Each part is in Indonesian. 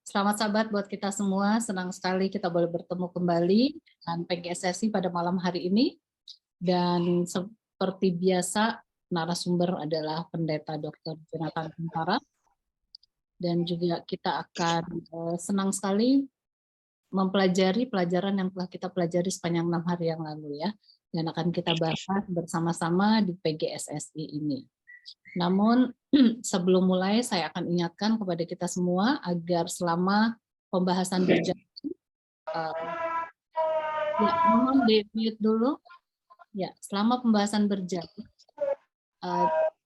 Selamat sahabat buat kita semua, senang sekali kita boleh bertemu kembali dengan PGSSI pada malam hari ini. Dan seperti biasa, narasumber adalah Pendeta Dr. Jonathan Kuntara. Dan juga kita akan senang sekali mempelajari pelajaran yang telah kita pelajari sepanjang 6 hari yang lalu ya. Dan akan kita bahas bersama-sama di PGSSI ini. Namun sebelum mulai saya akan ingatkan kepada kita semua agar selama pembahasan berjalan, ya mohon di-mute dulu. Ya, selama pembahasan berjalan,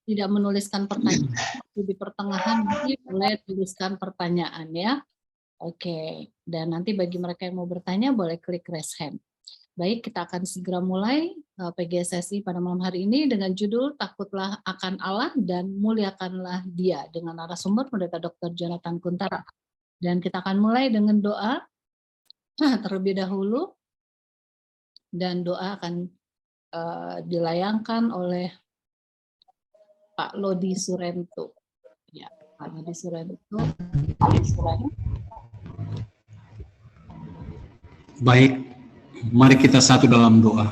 tidak menuliskan pertanyaan, di pertengahan nanti boleh tuliskan pertanyaan ya. Oke, dan nanti bagi mereka yang mau bertanya boleh klik raise hand. Baik, kita akan segera mulai PGSSI pada malam hari ini dengan judul Takutlah akan Allah dan Muliakanlah Dia dengan narasumber Pendeta Dr. Jonathan Kuntara. Dan kita akan mulai dengan doa terlebih dahulu, dan doa akan dilayangkan oleh Pak Lodi Surento. Ya, Pak Lodi Surento. Baik, mari kita satu dalam doa.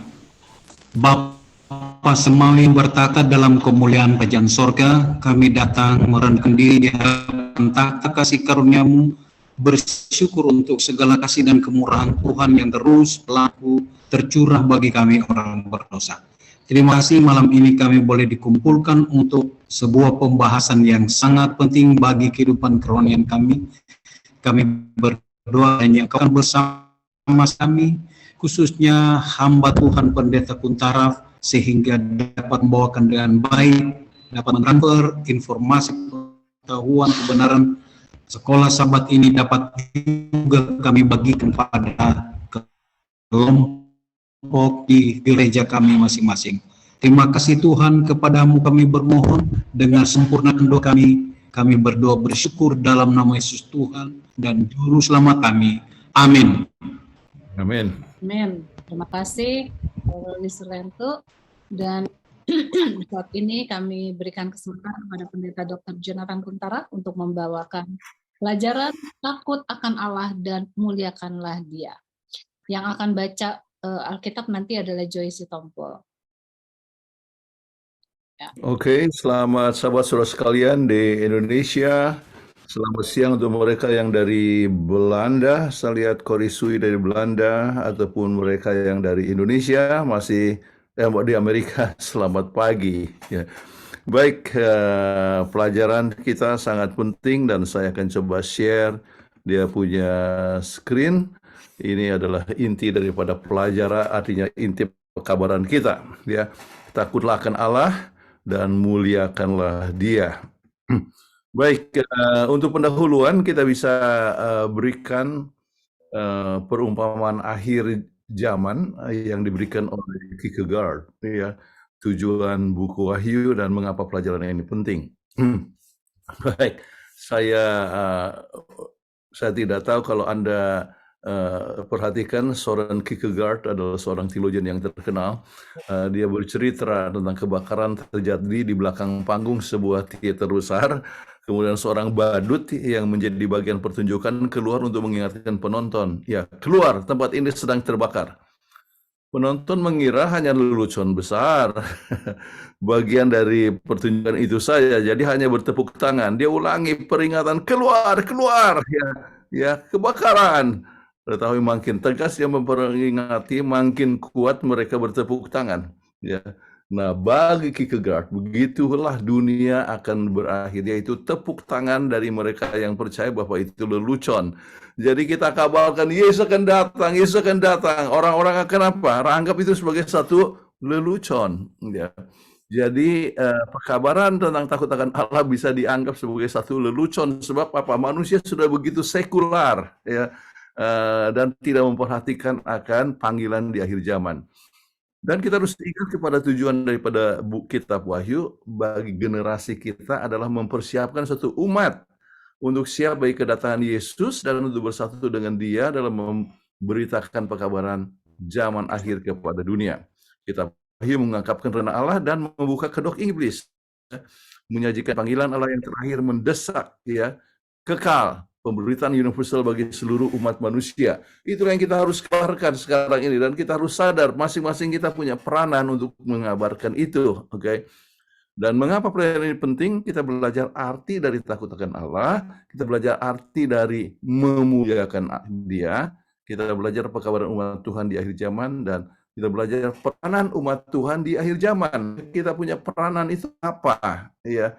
Bapa Semawi yang bertata dalam kemuliaan kerajaan sorga, kami datang merendahkan diri di hadapan tahta kasih karunia-Mu, bersyukur untuk segala kasih dan kemurahan Tuhan yang terus berlaku tercurah bagi kami orang berdosa. Terima kasih malam ini kami boleh dikumpulkan untuk sebuah pembahasan yang sangat penting bagi kehidupan kerohanian kami. Kami berdoa dan yang akan bersama kami, khususnya hamba Tuhan Pendeta Kuntara, sehingga dapat membawakan dengan baik, dapat mentransfer informasi, pengetahuan, kebenaran sekolah sahabat ini dapat juga kami bagikan pada kelompok di gereja kami masing-masing. Terima kasih Tuhan, kepadamu kami bermohon, dengan sempurna doa kami berdoa bersyukur dalam nama Yesus Tuhan dan Juru Selamat kami. Amin. Amin. Amin. Terima kasih Pak Lodi Surento. Dan saat ini kami berikan kesempatan kepada Pendeta Dr. Jonathan Kuntara untuk membawakan pelajaran Takut akan Allah dan Muliakanlah Dia. Yang akan baca Alkitab nanti adalah Joyce Tompol. Ya. Oke, selamat sahabat-saudara sekalian di Indonesia. Selamat siang untuk mereka yang dari Belanda, saya lihat Korisui dari Belanda, ataupun mereka yang dari Indonesia, masih di Amerika, selamat pagi. Ya. Baik, pelajaran kita sangat penting dan saya akan coba share dia punya screen. Ini adalah inti daripada pelajaran, artinya inti pekabaran kita. Ya. Takutlah akan Allah dan muliakanlah Dia. Baik, untuk pendahuluan kita bisa berikan perumpamaan akhir zaman yang diberikan oleh Kierkegaard, ya, tujuan buku Wahyu dan mengapa pelajaran ini penting. Baik, saya tidak tahu kalau Anda perhatikan, Soren Kierkegaard adalah seorang teologian yang terkenal. Dia bercerita tentang kebakaran terjadi di belakang panggung sebuah teater besar. Kemudian seorang badut yang menjadi bagian pertunjukan keluar untuk mengingatkan penonton. Ya, keluar, tempat ini sedang terbakar. Penonton mengira hanya lelucon besar, bagian dari pertunjukan itu saja. Jadi hanya bertepuk tangan. Dia ulangi peringatan, keluar, keluar, ya, kebakaran. Tetapi makin tegas dia memperingati, makin kuat mereka bertepuk tangan. Ya. Nah, bagi Kierkegaard, begitulah dunia akan berakhir, yaitu tepuk tangan dari mereka yang percaya bahwa itu lelucon. Jadi kita kabarkan, Yesus akan datang, Yesus akan datang. Orang-orang akan apa? Anggap itu sebagai satu lelucon. Ya. Jadi pekabaran tentang takut akan Allah bisa dianggap sebagai satu lelucon. Sebab apa? Manusia sudah begitu sekular, ya. Dan tidak memperhatikan akan panggilan di akhir zaman. Dan kita harus ingat kepada tujuan daripada kitab Wahyu bagi generasi kita adalah mempersiapkan satu umat untuk siap bagi kedatangan Yesus dan untuk bersatu dengan Dia dalam memberitakan pekabaran zaman akhir kepada dunia. Kitab Wahyu mengungkapkan rencana Allah dan membuka kedok iblis, menyajikan panggilan Allah yang terakhir mendesak, ya, kekal, pemberitaan universal bagi seluruh umat manusia. Itulah yang kita harus keluarkan sekarang ini, dan kita harus sadar masing-masing kita punya peranan untuk mengabarkan itu, oke? Dan mengapa pelajaran ini penting? Kita belajar arti dari takut akan Allah, kita belajar arti dari memuliakan Dia, kita belajar pekabaran umat Tuhan di akhir zaman, dan kita belajar peranan umat Tuhan di akhir zaman. Kita punya peranan itu apa? Ya,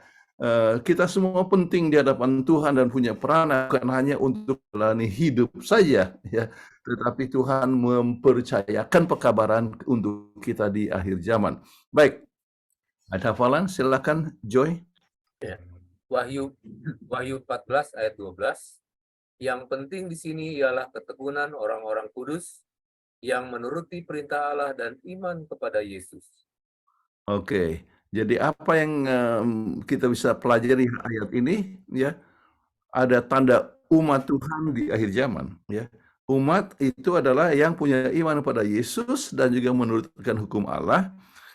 kita semua penting di hadapan Tuhan dan punya peranan, bukan hanya untuk menjalani hidup saja, ya, tetapi Tuhan mempercayakan pekabaran untuk kita di akhir zaman. Baik. Ada hafalan? Silakan, Joy. Ya. Wahyu 14 ayat 12. Yang penting di sini ialah ketekunan orang-orang kudus yang menuruti perintah Allah dan iman kepada Yesus. Oke. Jadi apa yang kita bisa pelajari ayat ini, ya? Ada tanda umat Tuhan di akhir zaman, ya. Umat itu adalah yang punya iman kepada Yesus dan juga menurutkan hukum Allah.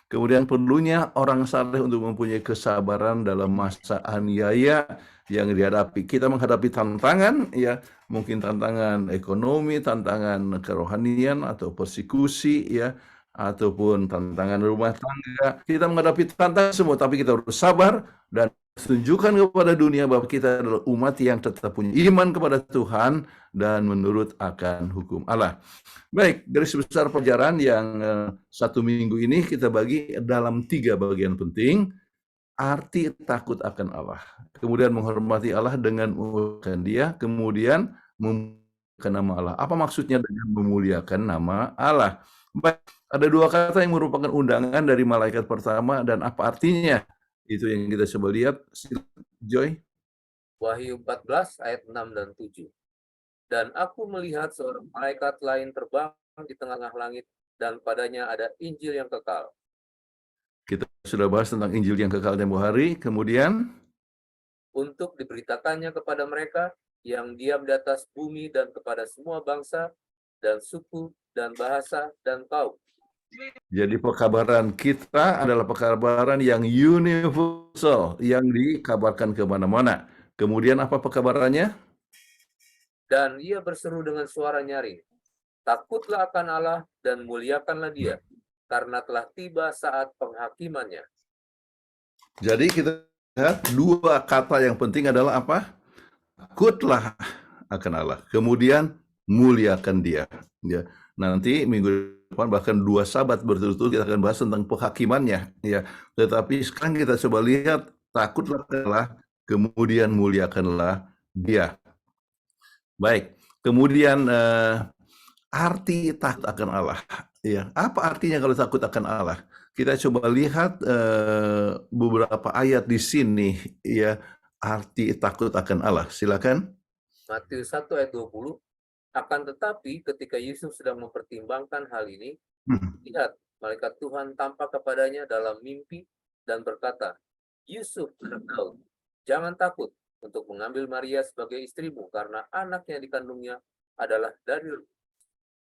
Kemudian perlunya orang saleh untuk mempunyai kesabaran dalam masa aniaya yang dihadapi. Kita menghadapi tantangan, ya, mungkin tantangan ekonomi, tantangan kerohanian atau persekusi, ya, ataupun tantangan rumah tangga. Kita menghadapi tantangan semua, tapi kita harus sabar dan tunjukkan kepada dunia bahwa kita adalah umat yang tetap punya iman kepada Tuhan dan menurut akan hukum Allah. Baik, garis besar pelajaran yang satu minggu ini kita bagi dalam 3 bagian penting. Arti takut akan Allah, kemudian menghormati Allah dengan memuliakan Dia, kemudian memuliakan nama Allah. Apa maksudnya dengan memuliakan nama Allah? Baik, ada 2 kata yang merupakan undangan dari malaikat pertama, dan apa artinya? Itu yang kita coba lihat. Joy. Wahyu 14 ayat 6 dan 7. Dan aku melihat seorang malaikat lain terbang di tengah langit, dan padanya ada Injil yang kekal. Kita sudah bahas tentang Injil yang kekal tempoh hari. Kemudian, untuk diberitakannya kepada mereka yang diam di atas bumi dan kepada semua bangsa dan suku dan bahasa dan kaum. Jadi pekabaran kita adalah pekabaran yang universal, yang dikabarkan kemana-mana. Kemudian apa pekabarannya? Dan ia berseru dengan suara nyaring, takutlah akan Allah dan muliakanlah Dia, karena telah tiba saat penghakimannya. Jadi kita lihat 2 kata yang penting adalah apa? Takutlah akan Allah. Kemudian muliakan Dia. Ya. Nanti minggu depan bahkan 2 sabat berturut-turut kita akan bahas tentang penghakimannya. Ya. Tetapi sekarang kita coba lihat, takutlah akan Allah, kemudian muliakanlah Dia. Baik, kemudian arti takut akan Allah. Ya, apa artinya kalau takut akan Allah? Kita coba lihat beberapa ayat di sini, ya, arti takut akan Allah. Silakan. Matius 1 ayat 20. Akan tetapi ketika Yesus sedang mempertimbangkan hal ini, lihat, malaikat Tuhan tampak kepadanya dalam mimpi dan berkata, Yusuf, anak Daud, jangan takut untuk mengambil Maria sebagai istrimu, karena anak yang dikandungnya adalah dari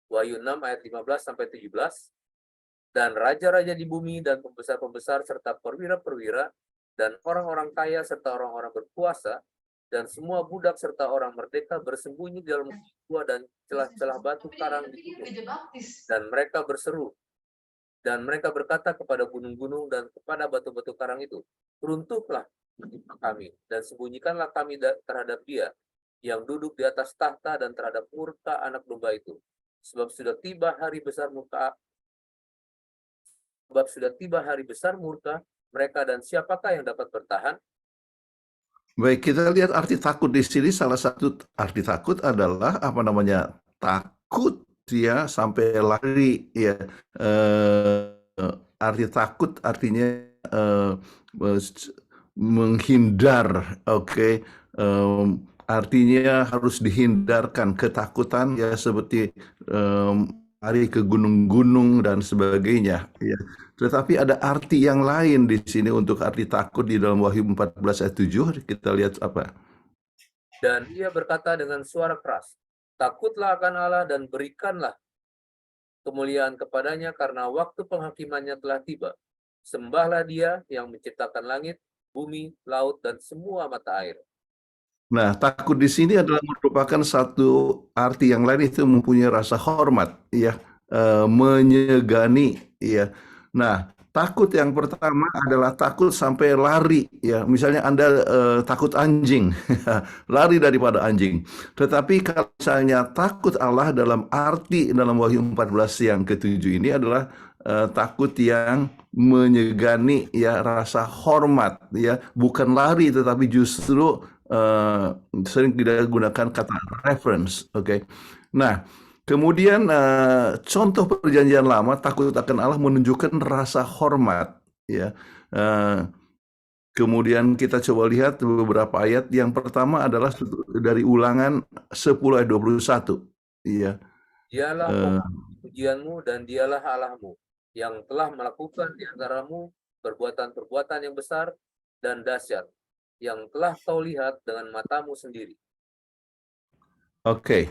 Wahyu 6 ayat 15-17. Dan raja-raja di bumi dan pembesar-pembesar serta perwira-perwira dan orang-orang kaya serta orang-orang berkuasa dan semua budak serta orang merdeka bersembunyi di dalam gua dan celah-celah batu karang di gunung. Dan mereka berseru, dan mereka berkata kepada gunung-gunung dan kepada batu-batu karang itu, runtuhlah kami dan sembunyikanlah kami terhadap Dia yang duduk di atas tahta dan terhadap murka anak domba itu, sebab sudah tiba hari besar murka mereka, dan siapakah yang dapat bertahan? Baik, kita lihat arti takut di sini. Salah satu arti takut adalah apa namanya? Takut, ya, sampai lari, ya. Arti takut artinya menghindar, oke. Artinya harus dihindarkan ketakutan, ya, seperti lari ke gunung-gunung dan sebagainya, ya. Tetapi ada arti yang lain di sini untuk arti takut di dalam Wahyu 14 ayat 7. Kita lihat apa? Dan ia berkata dengan suara keras, takutlah akan Allah dan berikanlah kemuliaan kepadanya, karena waktu penghakimannya telah tiba. Sembahlah Dia yang menciptakan langit, bumi, laut, dan semua mata air. Nah, takut di sini adalah merupakan satu arti yang lain, itu mempunyai rasa hormat, ya, menyegani, ya. Nah, takut yang pertama adalah takut sampai lari, ya. Misalnya Anda takut anjing, lari daripada anjing. Tetapi kalau misalnya takut Allah dalam arti dalam Wahyu 14 yang ketujuh ini adalah takut yang menyegani, ya, rasa hormat, ya, bukan lari tetapi justru sering kita gunakan kata reference, oke. Nah, kemudian contoh perjanjian lama takut akan Allah menunjukkan rasa hormat, ya. Eh, Kemudian kita coba lihat beberapa ayat. Yang pertama adalah dari Ulangan 10 ayat 21, ya. Dialah pujianmu dan dialah Allahmu yang telah melakukan di antaramu perbuatan-perbuatan yang besar dan dahsyat yang telah kau lihat dengan matamu sendiri. Oke.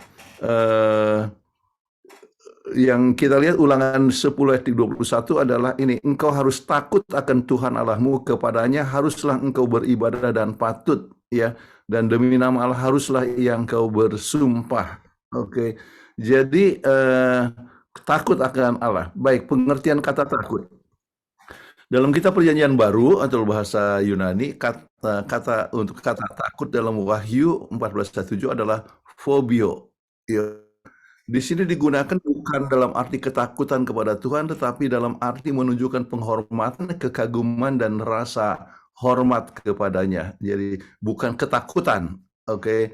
Yang kita lihat Ulangan 10 ayat 21 adalah ini, engkau harus takut akan Tuhan Allahmu, kepadanya haruslah engkau beribadah dan patut, ya, dan demi nama Allah haruslah yang kau bersumpah. Oke. Jadi takut akan Allah. Baik, pengertian kata takut. Dalam kitab Perjanjian Baru atau bahasa Yunani, kata untuk kata takut dalam Wahyu 14:7 adalah phobio. Ya. Di sini digunakan bukan dalam arti ketakutan kepada Tuhan, tetapi dalam arti menunjukkan penghormatan, kekaguman, dan rasa hormat kepadanya. Jadi bukan ketakutan. Oke.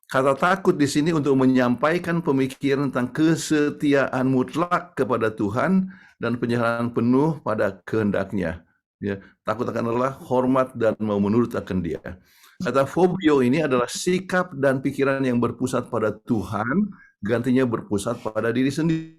Kata takut di sini untuk menyampaikan pemikiran tentang kesetiaan mutlak kepada Tuhan dan penyerahan penuh pada kehendaknya. Ya, takut akan Allah, hormat, dan mau menurut akan Dia. Kata phobio ini adalah sikap dan pikiran yang berpusat pada Tuhan, gantinya berpusat pada diri sendiri.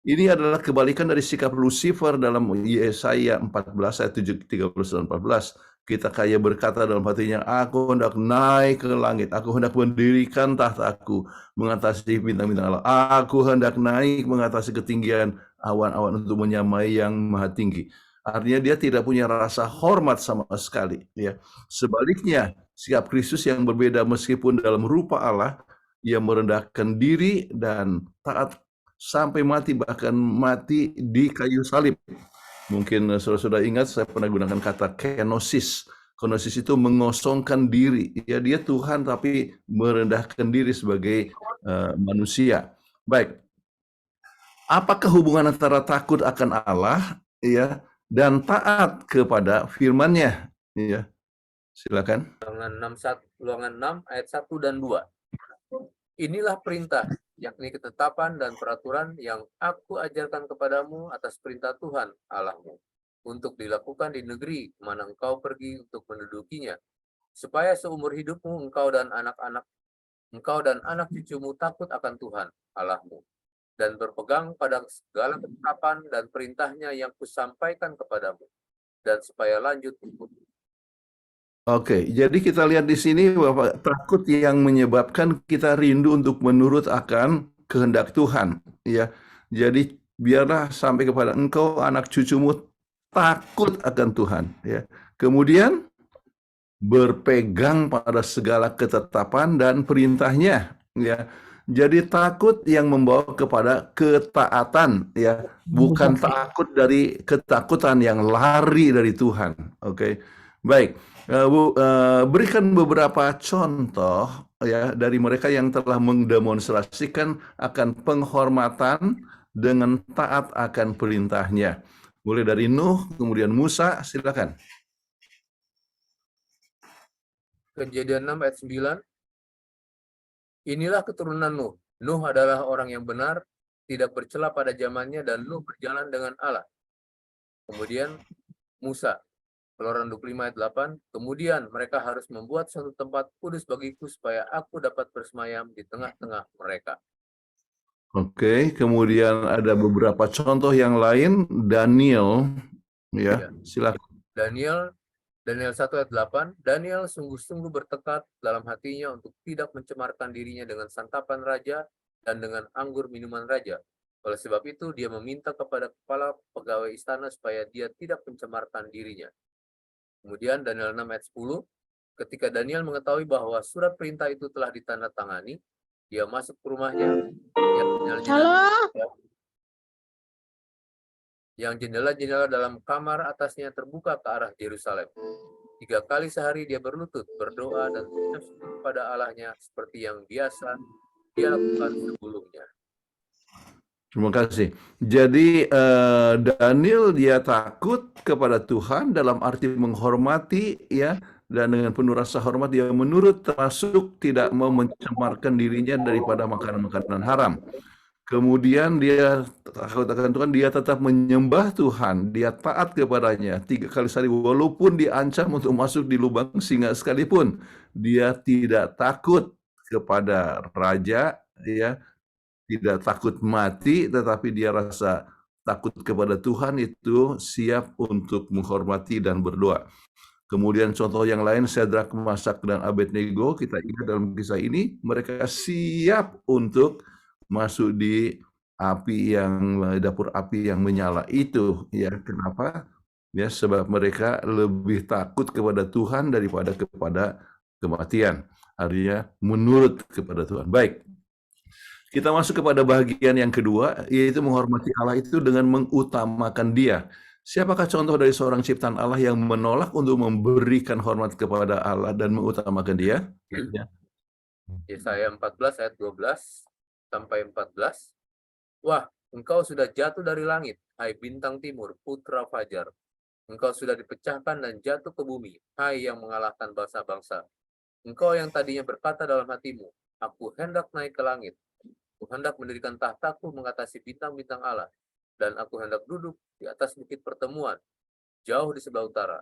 Ini adalah kebalikan dari sikap Lucifer dalam Yesaya 14 ayat 13-14. Kita kayak berkata dalam hatinya, aku hendak naik ke langit, aku hendak mendirikan tahtaku mengatasi bintang-bintang Allah. Aku hendak naik mengatasi ketinggian awan-awan untuk menyamai yang maha tinggi. Artinya dia tidak punya rasa hormat sama sekali, ya. Sebaliknya, sikap Kristus yang berbeda, meskipun dalam rupa Allah, ia merendahkan diri dan taat sampai mati, bahkan mati di kayu salib. Mungkin saudara-saudara ingat, saya pernah gunakan kata kenosis. Kenosis itu mengosongkan diri. Ya, dia Tuhan tapi merendahkan diri sebagai manusia. Baik. Apakah hubungan antara takut akan Allah, ya, dan taat kepada firman-Nya? Ya. Silakan. Ulangan 6 ayat 1 dan 2. Inilah perintah, yakni ketetapan dan peraturan yang aku ajarkan kepadamu atas perintah Tuhan Allahmu, untuk dilakukan di negeri mana engkau pergi untuk mendudukinya, supaya seumur hidupmu engkau dan anak cucumu takut akan Tuhan Allahmu, dan berpegang pada segala ketetapan dan perintahnya yang kusampaikan kepadamu, dan supaya lanjut ikut. Oke, jadi kita lihat di sini bahwa takut yang menyebabkan kita rindu untuk menurut akan kehendak Tuhan, ya. Jadi biarlah sampai kepada engkau anak cucumu takut akan Tuhan, ya. Kemudian berpegang pada segala ketetapan dan perintahnya, ya. Jadi takut yang membawa kepada ketaatan, ya, bukan takut dari ketakutan yang lari dari Tuhan. Oke. Baik. Berikan beberapa contoh, ya, dari mereka yang telah mendemonstrasikan akan penghormatan dengan taat akan perintahnya. Mulai dari Nuh, kemudian Musa, silakan. Kejadian 6 ayat 9. Inilah keturunan Nuh. Nuh adalah orang yang benar, tidak bercela pada zamannya, dan Nuh berjalan dengan Allah. Kemudian Musa, Keluaran 25 ayat 8, kemudian mereka harus membuat suatu tempat kudus bagiku supaya aku dapat bersemayam di tengah-tengah mereka. Oke, kemudian ada beberapa contoh yang lain. Daniel, ya, silakan. Daniel 1 ayat 8, Daniel sungguh-sungguh bertekad dalam hatinya untuk tidak mencemarkan dirinya dengan santapan raja dan dengan anggur minuman raja. Oleh sebab itu, dia meminta kepada kepala pegawai istana supaya dia tidak mencemarkan dirinya. Kemudian Daniel 6 ayat 10, Ketika Daniel mengetahui bahwa surat perintah itu telah ditandatangani, dia masuk ke rumahnya yang jendela-jendela dalam kamar atasnya terbuka ke arah Yerusalem. 3 kali sehari dia berlutut, berdoa, dan bersujud kepada Allahnya seperti yang biasa dia lakukan sebelumnya. Terima kasih. Jadi Daniel dia takut kepada Tuhan dalam arti menghormati, ya, dan dengan penuh rasa hormat dia menurut, termasuk tidak mau mencemarkan dirinya daripada makanan-makanan haram. Kemudian dia takut akan Tuhan, dia tetap menyembah Tuhan, dia taat kepadanya 3 kali sehari, walaupun diancam untuk masuk di lubang singa sekalipun. Dia tidak takut kepada raja, ya, tidak takut mati, tetapi dia rasa takut kepada Tuhan, itu siap untuk menghormati dan berdoa. Kemudian contoh yang lain, Sadrak, Mesak, dan Abednego, kita ingat dalam kisah ini, mereka siap untuk masuk di dapur api yang menyala itu, ya. Kenapa? Ya, sebab mereka lebih takut kepada Tuhan daripada kepada kematian. Artinya menurut kepada Tuhan. Baik. Kita masuk kepada bagian yang kedua, yaitu menghormati Allah itu dengan mengutamakan Dia. Siapakah contoh dari seorang ciptaan Allah yang menolak untuk memberikan hormat kepada Allah dan mengutamakan Dia? Ya. Yesaya 14 ayat 12 sampai 14. Wah, engkau sudah jatuh dari langit, hai bintang timur, putra fajar. Engkau sudah dipecahkan dan jatuh ke bumi, hai yang mengalahkan bangsa-bangsa. Engkau yang tadinya berkata dalam hatimu, aku hendak naik ke langit. Aku hendak mendirikan tahtaku mengatasi bintang-bintang Allah, dan aku hendak duduk di atas bukit pertemuan, jauh di sebelah utara.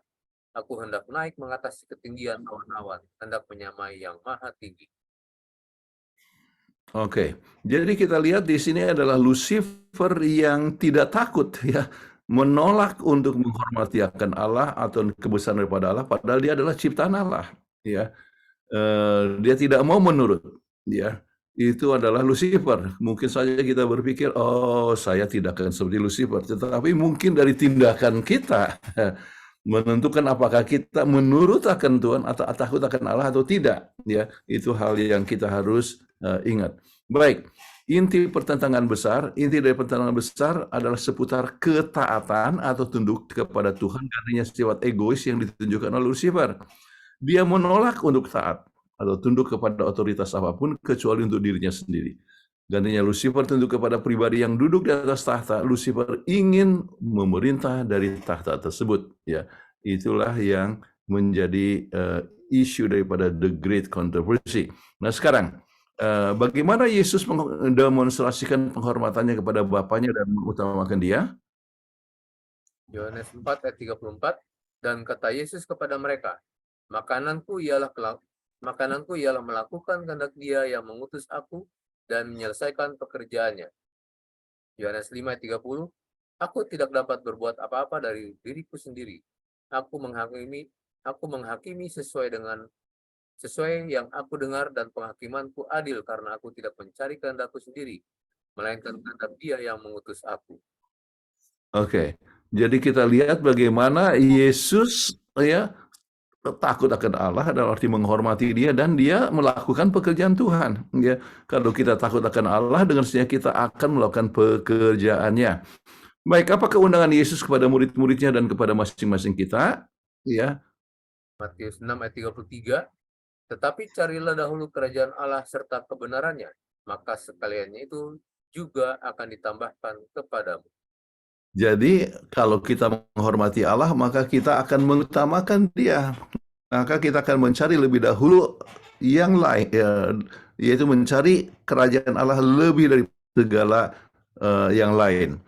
Aku hendak naik mengatasi ketinggian awan-awan, hendak menyamai yang maha tinggi. Oke, jadi kita lihat di sini adalah Lucifer yang tidak takut, ya, menolak untuk menghormati akan Allah atau kebesaran daripada Allah, padahal dia adalah ciptaan Allah, ya. Dia tidak mau menurut, ya. Itu adalah Lucifer. Mungkin saja kita berpikir, oh, saya tidak akan seperti Lucifer, tetapi mungkin dari tindakan kita menentukan apakah kita menurut akan Tuhan atau takut akan Allah atau tidak, ya. Itu hal yang kita harus ingat. Baik, inti dari pertentangan besar adalah seputar ketaatan atau tunduk kepada Tuhan, artinya sifat egois yang ditunjukkan oleh Lucifer. Dia menolak untuk taat atau tunduk kepada otoritas apapun kecuali untuk dirinya sendiri. Gantinya Lucifer tunduk kepada pribadi yang duduk di atas tahta. Lucifer ingin memerintah dari tahta tersebut, ya. Itulah yang menjadi isu daripada the great controversy. Nah, sekarang bagaimana Yesus mendemonstrasikan penghormatannya kepada Bapaknya dan mengutamakan Dia? Yohanes 4 ayat 34, dan kata Yesus kepada mereka, makananku ialah melakukan kehendak Dia yang mengutus aku dan menyelesaikan pekerjaannya. Yohanes 5 ayat 30, aku tidak dapat berbuat apa-apa dari diriku sendiri. Aku menghakimi sesuai yang aku dengar, dan penghakimanku adil karena aku tidak mencari kehendakku sendiri, melainkan kehendak Dia yang mengutus aku. Oke, jadi kita lihat bagaimana Yesus, ya, takut akan Allah dalam arti menghormati Dia dan Dia melakukan pekerjaan Tuhan, ya. Kalau kita takut akan Allah, dengan sendirinya kita akan melakukan pekerjaannya. Baik, apa keundangan Yesus kepada murid-muridnya dan kepada masing-masing kita? Ya. Matius 6 ayat 33, tetapi carilah dahulu kerajaan Allah serta kebenarannya, maka sekaliannya itu juga akan ditambahkan kepadamu. Jadi kalau kita menghormati Allah, maka kita akan mengutamakan Dia. Maka kita akan mencari lebih dahulu yang lain, yaitu mencari kerajaan Allah lebih dari segala yang lain.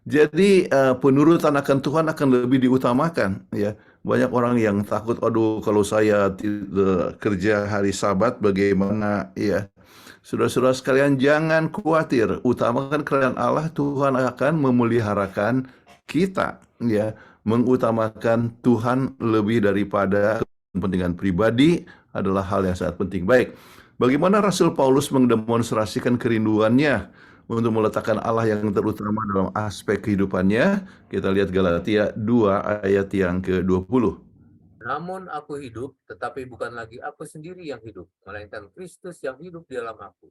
Jadi penurutan akan Tuhan akan lebih diutamakan, ya. Banyak orang yang takut, aduh, kalau saya kerja hari Sabat bagaimana, ya. Saudara-saudara sekalian, jangan khawatir, utamakan kerajaan Allah, Tuhan akan memeliharakan kita, ya. Mengutamakan Tuhan lebih daripada kepentingan pribadi adalah hal yang sangat penting. Baik, bagaimana Rasul Paulus mendemonstrasikan kerinduannya untuk meletakkan Allah yang terutama dalam aspek kehidupannya? Kita lihat Galatia 2 ayat yang ke-20. Namun aku hidup, tetapi bukan lagi aku sendiri yang hidup, melainkan Kristus yang hidup di dalam aku.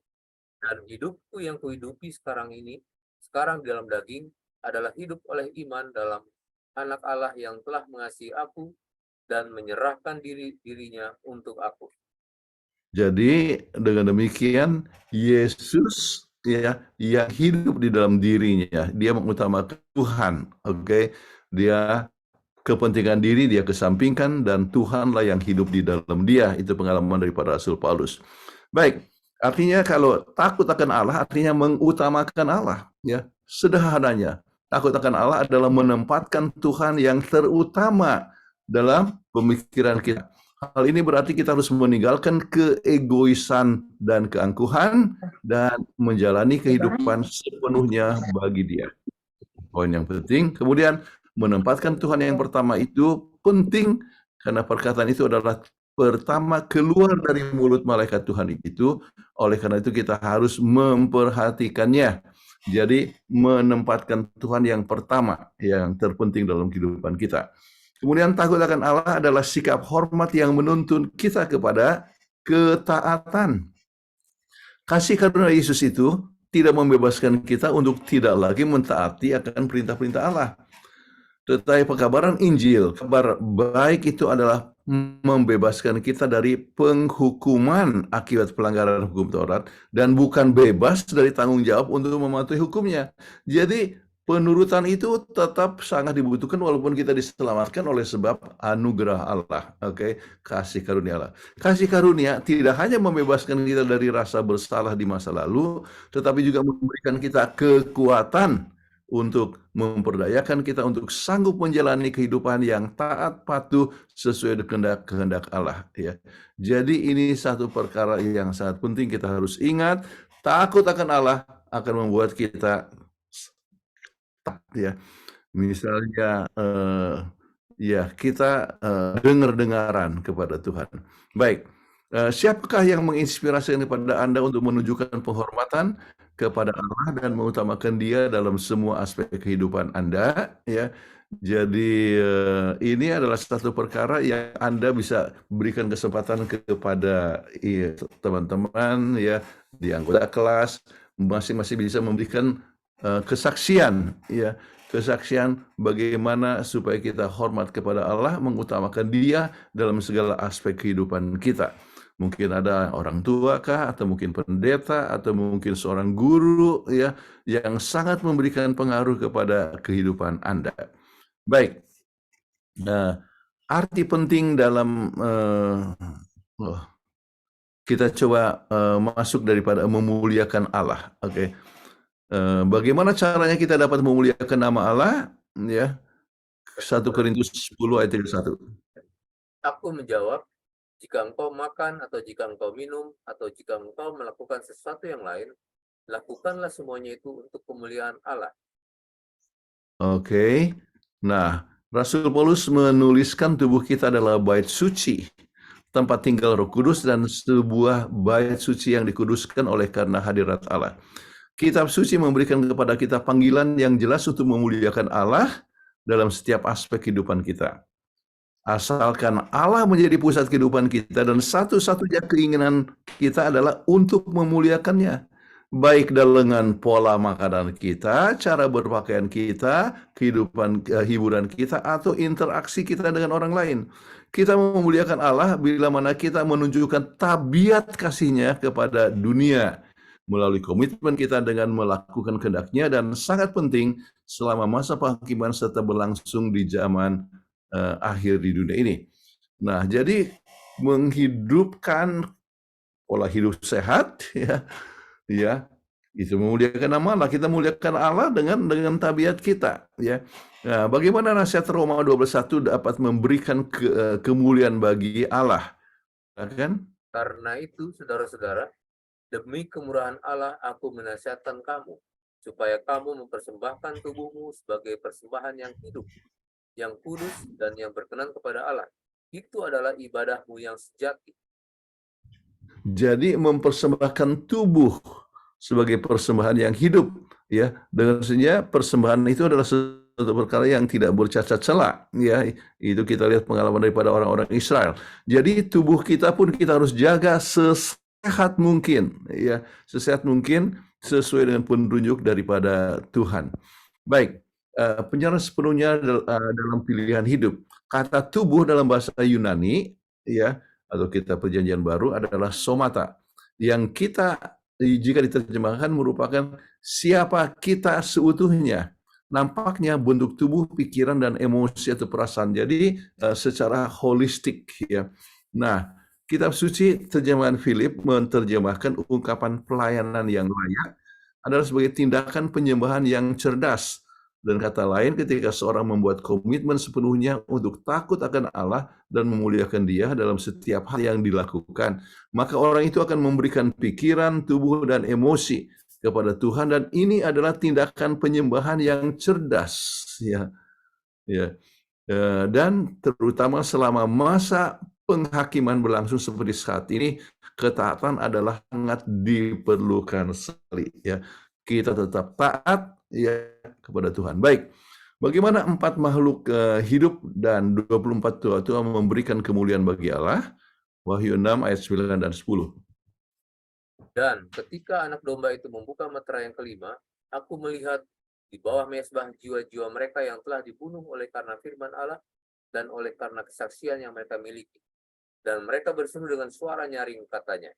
Dan hidupku yang kuhidupi sekarang ini, sekarang di dalam daging, adalah hidup oleh iman dalam Anak Allah yang telah mengasihi aku dan menyerahkan dirinya untuk aku. Jadi dengan demikian Yesus ya yang hidup di dalam dirinya, dia mengutamakan Tuhan, oke? Dia kepentingan diri dia kesampingkan dan Tuhanlah yang hidup di dalam dia. Itu pengalaman daripada Rasul Paulus. Baik, artinya kalau takut akan Allah artinya mengutamakan Allah, ya. Sederhananya, takut akan Allah adalah menempatkan Tuhan yang terutama dalam pemikiran kita. Hal ini berarti kita harus meninggalkan keegoisan dan keangkuhan dan menjalani kehidupan sepenuhnya bagi Dia. Poin yang penting. Kemudian menempatkan Tuhan yang pertama itu penting karena perkataan itu adalah pertama keluar dari mulut malaikat Tuhan itu. Oleh karena itu kita harus memperhatikannya. Jadi menempatkan Tuhan yang pertama, yang terpenting dalam kehidupan kita. Kemudian takut akan Allah adalah sikap hormat yang menuntun kita kepada ketaatan. Kasih karunia Yesus itu tidak membebaskan kita untuk tidak lagi mentaati akan perintah-perintah Allah. Tetapi pekabaran Injil, kabar baik itu adalah membebaskan kita dari penghukuman akibat pelanggaran hukum Taurat dan bukan bebas dari tanggung jawab untuk mematuhi hukumnya. Jadi penurutan itu tetap sangat dibutuhkan walaupun kita diselamatkan oleh sebab anugerah Allah, kasih karunia Allah. Kasih karunia tidak hanya membebaskan kita dari rasa bersalah di masa lalu, tetapi juga memberikan kita kekuatan untuk memperdayakan kita untuk sanggup menjalani kehidupan yang taat patuh sesuai dengan kehendak Allah. Ya. Jadi ini satu perkara yang sangat penting kita harus ingat. Takut akan Allah akan membuat kita ya. Misalnya kita dengar-dengaran kepada Tuhan. Baik. Siapakah yang menginspirasi kepada Anda untuk menunjukkan penghormatan kepada Allah dan mengutamakan Dia dalam semua aspek kehidupan Anda, ya. Jadi ini adalah satu perkara yang Anda bisa berikan kesempatan kepada teman-teman ya di anggota kelas, masing-masing bisa memberikan kesaksian ya. Kesaksian bagaimana supaya kita hormat kepada Allah, mengutamakan Dia dalam segala aspek kehidupan kita. Mungkin ada orang tua kah, atau mungkin pendeta, atau mungkin seorang guru ya yang sangat memberikan pengaruh kepada kehidupan Anda. Baik, arti penting dalam kita coba masuk daripada memuliakan Allah. Oke, bagaimana caranya kita dapat memuliakan nama Allah? Ya, 1 Korintus 10 ayat 31. Aku menjawab, jika engkau makan atau jika engkau minum atau jika engkau melakukan sesuatu yang lain, lakukanlah semuanya itu untuk kemuliaan Allah. Oke. Nah, Rasul Paulus menuliskan tubuh kita adalah bait suci, tempat tinggal Roh Kudus dan sebuah bait suci yang dikuduskan oleh karena hadirat Allah. Kitab suci memberikan kepada kita panggilan yang jelas untuk memuliakan Allah dalam setiap aspek kehidupan kita. Asalkan Allah menjadi pusat kehidupan kita dan satu-satunya keinginan kita adalah untuk memuliakannya. Baik dengan pola makanan kita, cara berpakaian kita, kehidupan hiburan kita, atau interaksi kita dengan orang lain. Kita memuliakan Allah bila mana kita menunjukkan tabiat kasih-Nya kepada dunia melalui komitmen kita dengan melakukan kehendak-Nya dan sangat penting selama masa penghakiman serta berlangsung di zaman akhir di dunia ini. Nah, jadi menghidupkan pola hidup sehat ya itu memuliakan nama Allah. Kita muliakan Allah dengan tabiat kita ya. Nah, bagaimana nasihat Roma 12:1 dapat memberikan kemuliaan bagi Allah? Kan? Karena itu, saudara-saudara, demi kemurahan Allah aku menasihatkan kamu supaya kamu mempersembahkan tubuhmu sebagai persembahan yang hidup, yang kudus dan yang berkenan kepada Allah. Itu adalah ibadahmu yang sejati. Jadi mempersembahkan tubuh sebagai persembahan yang hidup ya. Dengan sebenarnya persembahan itu adalah suatu perkara yang tidak bercacat celah, ya. Itu kita lihat pengalaman daripada orang-orang Israel. Jadi tubuh kita pun kita harus jaga sesehat mungkin, ya, sesehat mungkin sesuai dengan petunjuk daripada Tuhan. Baik, penyerahan sepenuhnya dalam pilihan hidup. Kata tubuh dalam bahasa Yunani, ya, atau kita Perjanjian Baru adalah somata, yang kita jika diterjemahkan merupakan siapa kita seutuhnya. Nampaknya bentuk tubuh, pikiran, dan emosi atau perasaan. Jadi secara holistik, ya. Nah, Kitab Suci terjemahan Philip menerjemahkan ungkapan pelayanan yang layak adalah sebagai tindakan penyembahan yang cerdas. Dan kata lain, ketika seorang membuat komitmen sepenuhnya untuk takut akan Allah dan memuliakan Dia dalam setiap hal yang dilakukan, maka orang itu akan memberikan pikiran, tubuh, dan emosi kepada Tuhan, dan ini adalah tindakan penyembahan yang cerdas, ya, ya. Dan terutama selama masa penghakiman berlangsung seperti saat ini, ketaatan adalah sangat diperlukan sekali, ya. Kita tetap taat, ya, kepada Tuhan. Baik, bagaimana 4 makhluk hidup dan 24 tua-tua memberikan kemuliaan bagi Allah? Wahyu 6 ayat 9 dan 10. Dan ketika anak domba itu membuka meterai yang kelima, aku melihat di bawah mezbah jiwa-jiwa mereka yang telah dibunuh oleh karena firman Allah dan oleh karena kesaksian yang mereka miliki. Dan mereka berseru dengan suara nyaring, katanya,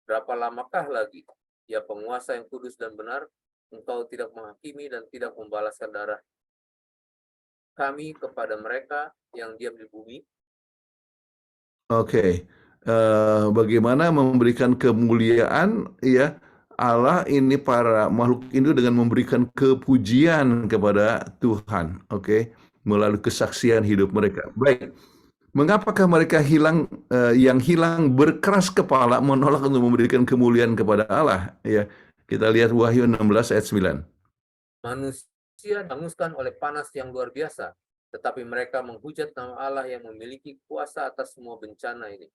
berapa lamakah lagi, ya penguasa yang kudus dan benar, engkau tidak menghakimi dan tidak membalaskan darah kami kepada mereka yang diam di bumi? Oke. Bagaimana memberikan kemuliaan, ya, Allah ini para makhluk itu dengan memberikan kepujian kepada Tuhan, oke, melalui kesaksian hidup mereka. Baik, mengapakah mereka yang hilang berkeras kepala menolak untuk memberikan kemuliaan kepada Allah? Ya, kita lihat Wahyu 16 ayat 9. Manusia dihanguskan oleh panas yang luar biasa, tetapi mereka menghujat nama Allah yang memiliki kuasa atas semua bencana ini.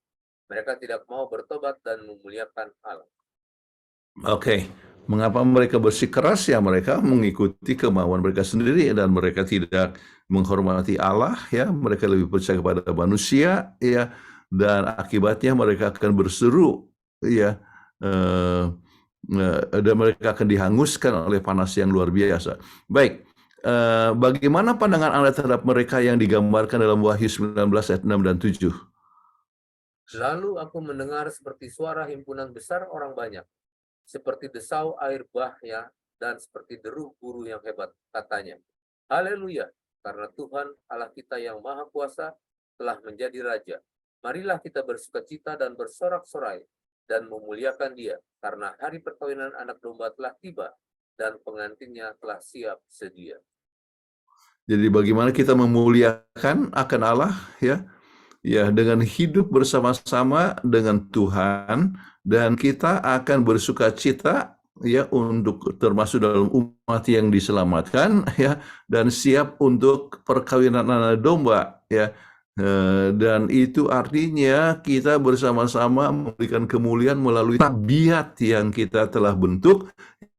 Mereka tidak mau bertobat dan memuliakan Allah. Oke, mengapa mereka bersikeras? Ya, mereka mengikuti kemauan mereka sendiri dan mereka tidak menghormati Allah, ya. Mereka lebih percaya kepada manusia, ya, dan akibatnya mereka akan berseru, ya, dan mereka akan dihanguskan oleh panas yang luar biasa. Baik, bagaimana pandangan Anda terhadap mereka yang digambarkan dalam Wahyu 19 ayat 6 dan 7? Lalu aku mendengar seperti suara himpunan besar orang banyak, seperti desau air bah, ya, dan seperti deruh guru yang hebat, katanya, haleluya, karena Tuhan Allah kita yang maha kuasa telah menjadi Raja. Marilah kita bersukacita dan bersorak-sorai dan memuliakan Dia, karena hari perkawinan anak domba telah tiba dan pengantinnya telah siap sedia. Jadi bagaimana kita memuliakan akan Allah, ya? Ya, dengan hidup bersama-sama dengan Tuhan, dan kita akan bersukacita, ya, untuk termasuk dalam umat yang diselamatkan, ya, dan siap untuk perkawinan anak domba, ya. Dan itu artinya kita bersama-sama memberikan kemuliaan melalui tabiat yang kita telah bentuk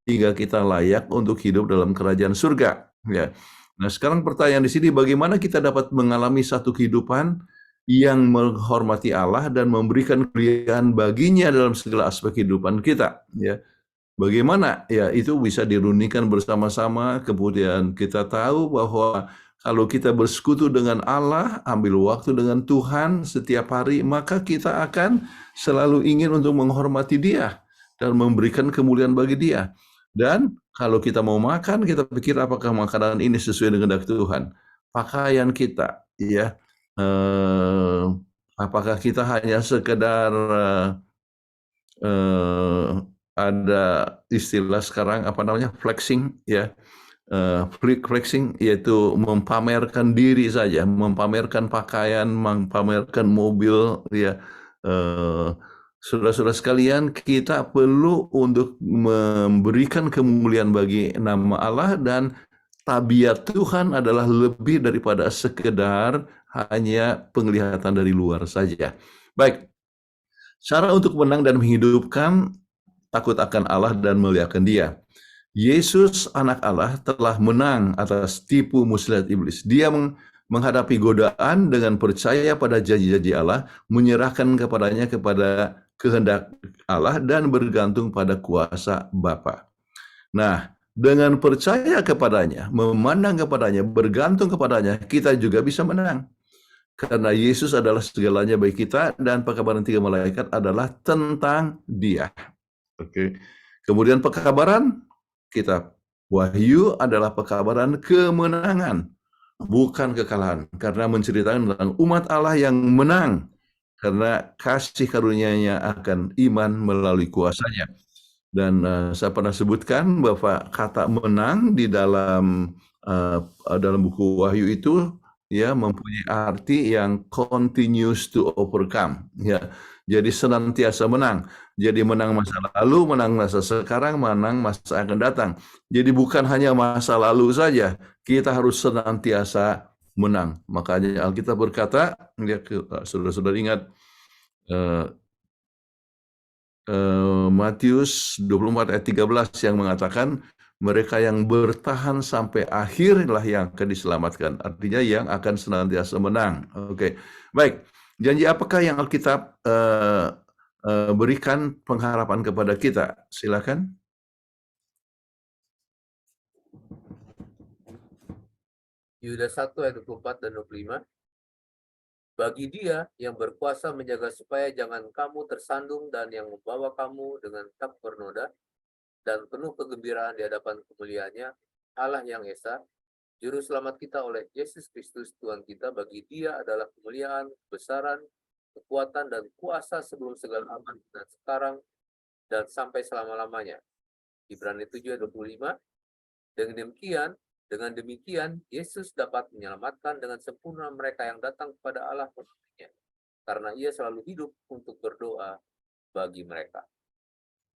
hingga kita layak untuk hidup dalam kerajaan surga, ya. Nah, sekarang pertanyaan di sini, bagaimana kita dapat mengalami satu kehidupan yang menghormati Allah dan memberikan kemuliaan baginya dalam segala aspek kehidupan kita, ya. Bagaimana? Ya, itu bisa dirundingkan bersama-sama. Kemudian kita tahu bahwa kalau kita bersekutu dengan Allah, ambil waktu dengan Tuhan setiap hari, maka kita akan selalu ingin untuk menghormati Dia dan memberikan kemuliaan bagi Dia. Dan kalau kita mau makan, kita pikir apakah makanan ini sesuai dengan kehendak Tuhan. Pakaian kita, ya, apakah kita hanya sekedar ada istilah sekarang apa namanya, flexing, ya, flexing, yaitu memamerkan diri saja, memamerkan pakaian, memamerkan mobil, ya. Saudara-saudara sekalian, kita perlu untuk memberikan kemuliaan bagi nama Allah, dan tabiat Tuhan adalah lebih daripada sekedar hanya penglihatan dari luar saja. Baik, cara untuk menang dan menghidupkan takut akan Allah dan memuliakan Dia. Yesus anak Allah telah menang atas tipu muslihat iblis. Dia menghadapi godaan dengan percaya pada janji-janji Allah, menyerahkan kepadanya kepada kehendak Allah dan bergantung pada kuasa Bapa. Nah, dengan percaya kepadanya, memandang kepadanya, bergantung kepadanya, kita juga bisa menang. Karena Yesus adalah segalanya bagi kita dan pekabaran 3 malaikat adalah tentang Dia. Oke. Kemudian pekabaran kita Wahyu adalah pekabaran kemenangan, bukan kekalahan. Karena menceritakan tentang umat Allah yang menang karena kasih karunia-Nya akan iman melalui kuasanya. Dan saya pernah sebutkan bahwa kata menang di dalam buku Wahyu itu ya mempunyai arti yang continues to overcome, ya. Jadi senantiasa menang. Jadi menang masa lalu, menang masa sekarang, menang masa akan datang. Jadi bukan hanya masa lalu saja, kita harus senantiasa menang. Makanya Alkitab berkata, ya, saudara-saudara ingat Matius 24 ayat 13 yang mengatakan mereka yang bertahan sampai akhirlah yang akan diselamatkan. Artinya yang akan senantiasa menang. Oke, baik. Janji apakah yang Alkitab berikan pengharapan kepada kita? Silakan. Yudas 1 ayat 24 dan 25. Bagi Dia yang berkuasa menjaga supaya jangan kamu tersandung dan yang membawa kamu dengan tak bernoda dan penuh kegembiraan di hadapan kemuliaannya, Allah yang Esa, Juru Selamat kita oleh Yesus Kristus Tuhan kita. Bagi Dia adalah kemuliaan, kebesaran, kekuatan, dan kuasa sebelum segala abad dan sekarang dan sampai selama-lamanya. Ibrani 7 ayat 25. Dengan demikian, Yesus dapat menyelamatkan dengan sempurna mereka yang datang kepada Allah menurutnya, karena Ia selalu hidup untuk berdoa bagi mereka.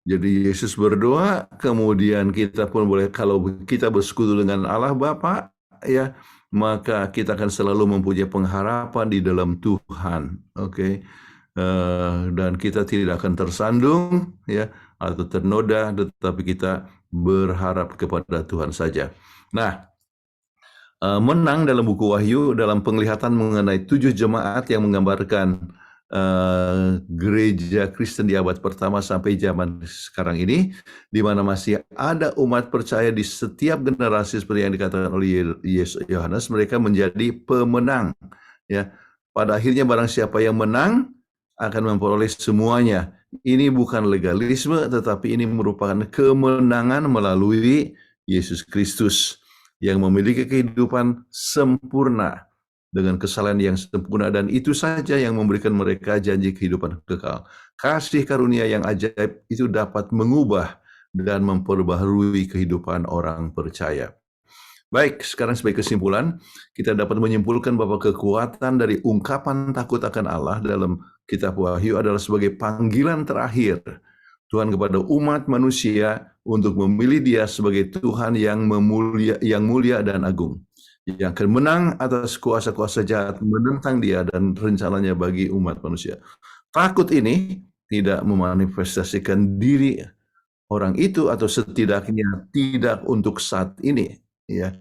Jadi Yesus berdoa, kemudian kita pun boleh, kalau kita bersekutu dengan Allah Bapa, ya, maka kita akan selalu mempunyai pengharapan di dalam Tuhan. Oke. Dan kita tidak akan tersandung, ya, atau ternoda, tetapi kita berharap kepada Tuhan saja. Nah, menang dalam buku Wahyu dalam penglihatan mengenai 7 jemaat yang menggambarkan gereja Kristen di abad pertama sampai zaman sekarang ini, di mana masih ada umat percaya di setiap generasi seperti yang dikatakan oleh Yohanes, mereka menjadi pemenang. Ya, pada akhirnya barang siapa yang menang akan memperoleh semuanya. Ini bukan legalisme, tetapi ini merupakan kemenangan melalui Yesus Kristus yang memiliki kehidupan sempurna dengan kesalahan yang sempurna, dan itu saja yang memberikan mereka janji kehidupan kekal. Kasih karunia yang ajaib itu dapat mengubah dan memperbaharui kehidupan orang percaya. Baik, sekarang sebagai kesimpulan, kita dapat menyimpulkan bahwa kekuatan dari ungkapan takut akan Allah dalam kitab Wahyu adalah sebagai panggilan terakhir Tuhan kepada umat manusia untuk memilih Dia sebagai Tuhan yang mulia dan agung, yang akan menang atas kuasa-kuasa jahat menentang Dia dan rencananya bagi umat manusia. Takut ini tidak memanifestasikan diri orang itu, atau setidaknya tidak untuk saat ini, ya.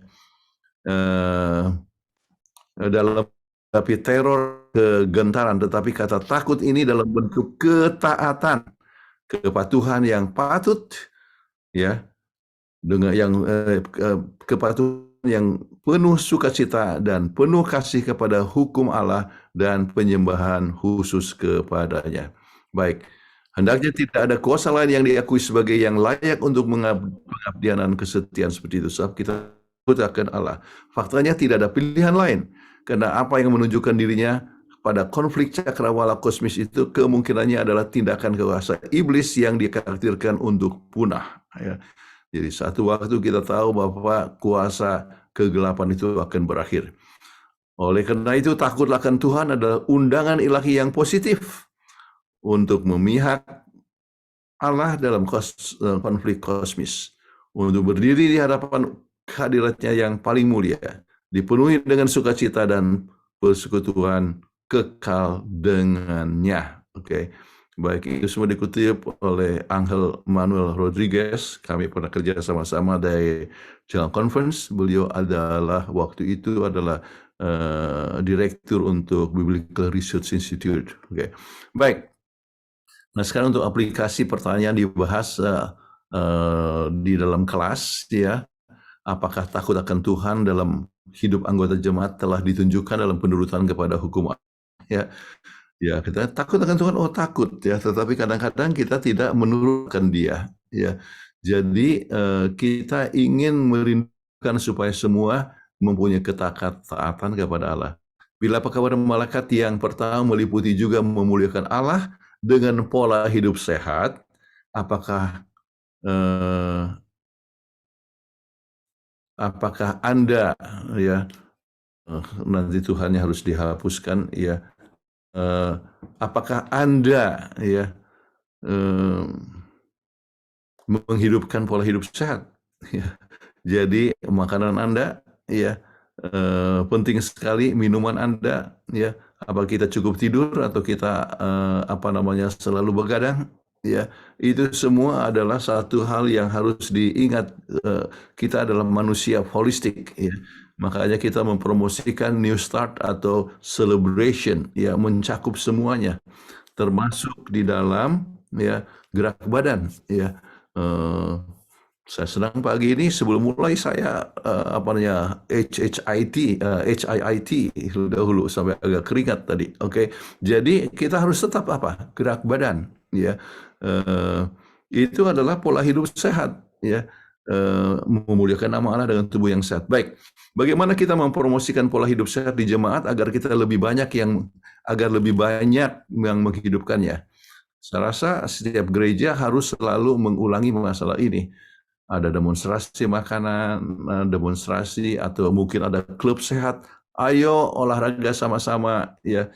Dalam tapi teror, kegentaran, tetapi kata takut ini dalam bentuk ketaatan, kepatuhan yang patut, ya, dengan yang kepatuhan yang penuh sukacita dan penuh kasih kepada hukum Allah dan penyembahan khusus kepadanya. Baik, hendaknya tidak ada kuasa lain yang diakui sebagai yang layak untuk pengabdian dan kesetiaan seperti itu, sebab kita akan Allah. Faktanya tidak ada pilihan lain, karena apa yang menunjukkan dirinya pada konflik cakrawala kosmis itu kemungkinannya adalah tindakan kuasa iblis yang dikarakterkan untuk punah, ya. Jadi satu waktu kita tahu bahwa kuasa kegelapan itu akan berakhir. Oleh karena itu, takutlah akan Tuhan adalah undangan ilahi yang positif untuk memihak Allah dalam konflik kosmis, untuk berdiri di hadapan kehadiratnya yang paling mulia, dipenuhi dengan sukacita dan persekutuan kekal dengannya. Oke. Baik, itu semua dikutip oleh Angel Manuel Rodriguez. Kami pernah kerja sama-sama dari General Conference. Beliau adalah waktu itu adalah direktur untuk Biblical Research Institute. Oke, baik. Nah, sekarang untuk aplikasi pertanyaan dibahas di dalam kelas, ya. Apakah takut akan Tuhan dalam hidup anggota jemaat telah ditunjukkan dalam penurutan kepada hukum Allah, ya. Ya, kita takut akan Tuhan, oh takut ya, tetapi kadang-kadang kita tidak menurunkan Dia, ya. Jadi kita ingin merindukan supaya semua mempunyai ketaatan kepada Allah. Bila kepada malaikat yang pertama meliputi juga memuliakan Allah dengan pola hidup sehat, apakah apakah Anda, ya, nanti Tuhannya harus dihapuskan, ya. Apakah Anda, ya, menghidupkan pola hidup sehat? Ya. Jadi makanan Anda, ya, penting sekali, minuman Anda, ya. Apa kita cukup tidur atau kita selalu begadang? Ya, itu semua adalah satu hal yang harus diingat. Kita adalah manusia holistik, ya. Makanya kita mempromosikan New Start atau celebration, ya, mencakup semuanya, termasuk di dalam, ya, gerak badan, ya. Saya senang pagi ini sebelum mulai saya HIIT dahulu sampai agak keringat tadi. Oke. Jadi kita harus tetap gerak badan, ya. Itu adalah pola hidup sehat, ya. Memuliakan nama Allah dengan tubuh yang sehat. Baik, bagaimana kita mempromosikan pola hidup sehat di jemaat agar lebih banyak yang menghidupkannya? Saya rasa setiap gereja harus selalu mengulangi masalah ini. Ada demonstrasi makanan, demonstrasi atau mungkin ada klub sehat. Ayo olahraga sama-sama, ya.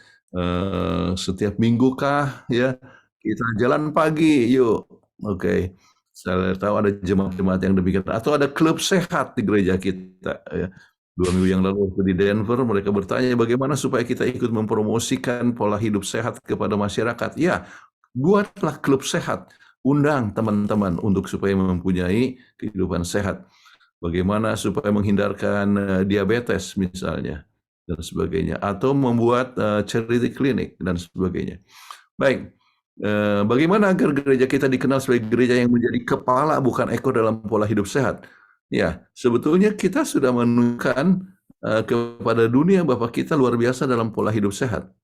Setiap minggu kah, ya, kita jalan pagi, yuk. Oke. Saya tahu ada jemaat-jemaat yang demikian. Atau ada klub sehat di gereja kita, ya. 2 minggu yang lalu waktu di Denver, mereka bertanya bagaimana supaya kita ikut mempromosikan pola hidup sehat kepada masyarakat. Ya, buatlah klub sehat. Undang teman-teman untuk supaya mempunyai kehidupan sehat. Bagaimana supaya menghindarkan diabetes misalnya dan sebagainya, atau membuat charity clinic dan sebagainya. Baik, bagaimana agar gereja kita dikenal sebagai gereja yang menjadi kepala bukan ekor dalam pola hidup sehat? Ya, sebetulnya kita sudah menunjukkan kepada dunia bahwa kita luar biasa dalam pola hidup sehat.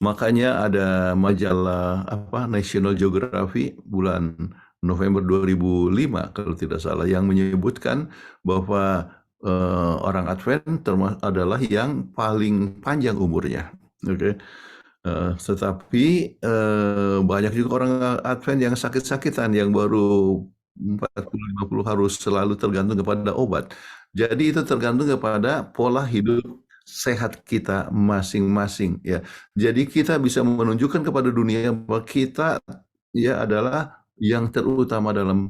Makanya ada majalah National Geography bulan November 2005 kalau tidak salah yang menyebutkan bahwa orang Advent adalah yang paling panjang umurnya. Oke. Tetapi banyak juga orang Advent yang sakit-sakitan, yang baru 40-50 harus selalu tergantung kepada obat. Jadi itu tergantung kepada pola hidup sehat kita masing-masing, ya. Jadi kita bisa menunjukkan kepada dunia bahwa kita, ya, adalah yang terutama dalam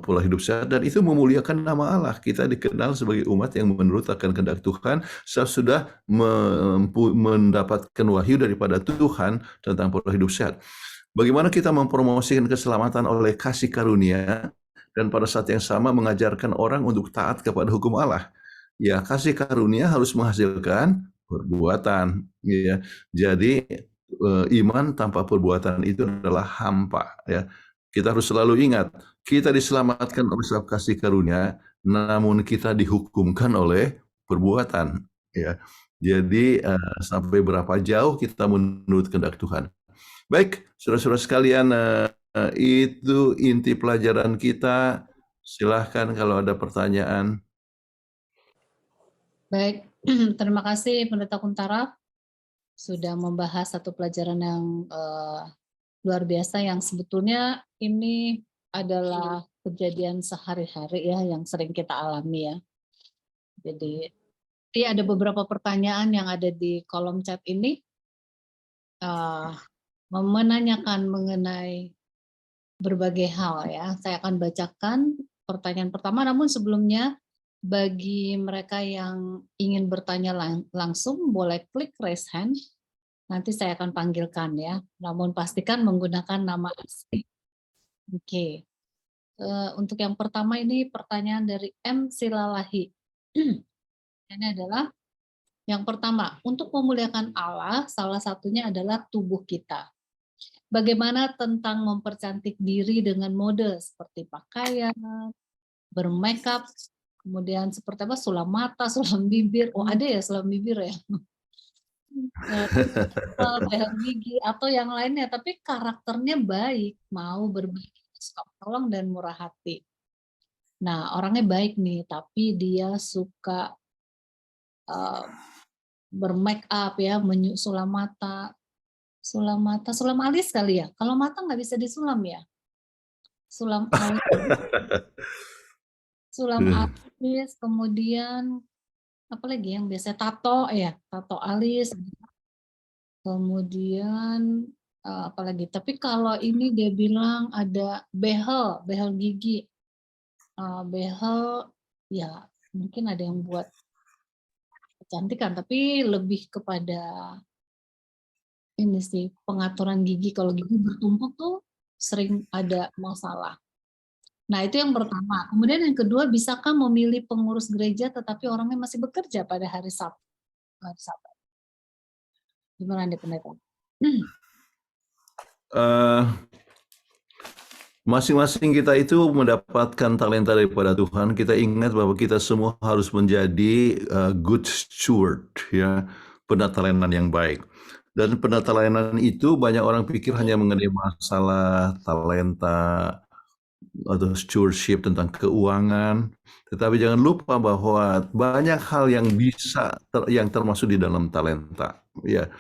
pola hidup sehat, dan itu memuliakan nama Allah. Kita dikenal sebagai umat yang menurut akan kehendak Tuhan sudah mendapatkan wahyu daripada Tuhan tentang pola hidup sehat. Bagaimana kita mempromosikan keselamatan oleh kasih karunia dan pada saat yang sama mengajarkan orang untuk taat kepada hukum Allah. Ya, kasih karunia harus menghasilkan perbuatan, ya. Jadi iman tanpa perbuatan itu adalah hampa, ya. Kita harus selalu ingat, kita diselamatkan oleh sebab kasih karunia, namun kita dihukumkan oleh perbuatan, ya. Jadi sampai berapa jauh kita menurut kehendak Tuhan. Baik, saudara-saudara sekalian, itu inti pelajaran kita. Silahkan kalau ada pertanyaan. Baik, terima kasih Pendeta Kuntara sudah membahas satu pelajaran yang luar biasa yang sebetulnya ini adalah kejadian sehari-hari, ya, yang sering kita alami, ya. Jadi ada beberapa pertanyaan yang ada di kolom chat ini menanyakan mengenai berbagai hal, ya. Saya akan bacakan pertanyaan pertama, namun sebelumnya bagi mereka yang ingin bertanya langsung boleh klik raise hand Nanti saya akan panggilkan ya, namun pastikan menggunakan nama asli. Oke. Untuk yang pertama ini pertanyaan dari M. Silalahi. Ini adalah yang pertama, untuk memuliakan Allah, salah satunya adalah tubuh kita. Bagaimana tentang mempercantik diri dengan mode seperti pakaian, bermakeup, kemudian seperti apa, sulam mata, sulam bibir. Oh ada ya sulam bibir ya. Bayar gigi atau yang lainnya, tapi karakternya baik, mau berbagi, suka tolong dan murah hati. Nah, orangnya baik nih, tapi dia suka bermake up ya, sulam mata, sulam alis kali ya. Kalau mata nggak bisa disulam ya. Sulam alis, sulam alis, kemudian apa lagi yang biasa tato ya, tato alis. Kemudian apalagi, tapi kalau ini dia bilang ada behel gigi, behel ya mungkin ada yang buat kecantikan, tapi lebih kepada ini sih pengaturan gigi. Kalau gigi bertumpuk tuh sering ada masalah. Nah itu yang pertama. Kemudian yang kedua, bisakah memilih pengurus gereja tetapi orangnya masih bekerja pada hari Sabtu? Gimana nih pendeta? Masing-masing kita itu mendapatkan talenta daripada Tuhan. Kita ingat bahwa kita semua harus menjadi good steward, ya, penatalenan yang baik. Dan penatalenan itu banyak orang pikir hanya mengenai masalah talenta atau stewardship tentang keuangan. Tetapi jangan lupa bahwa banyak hal yang bisa yang termasuk di dalam talenta, ya.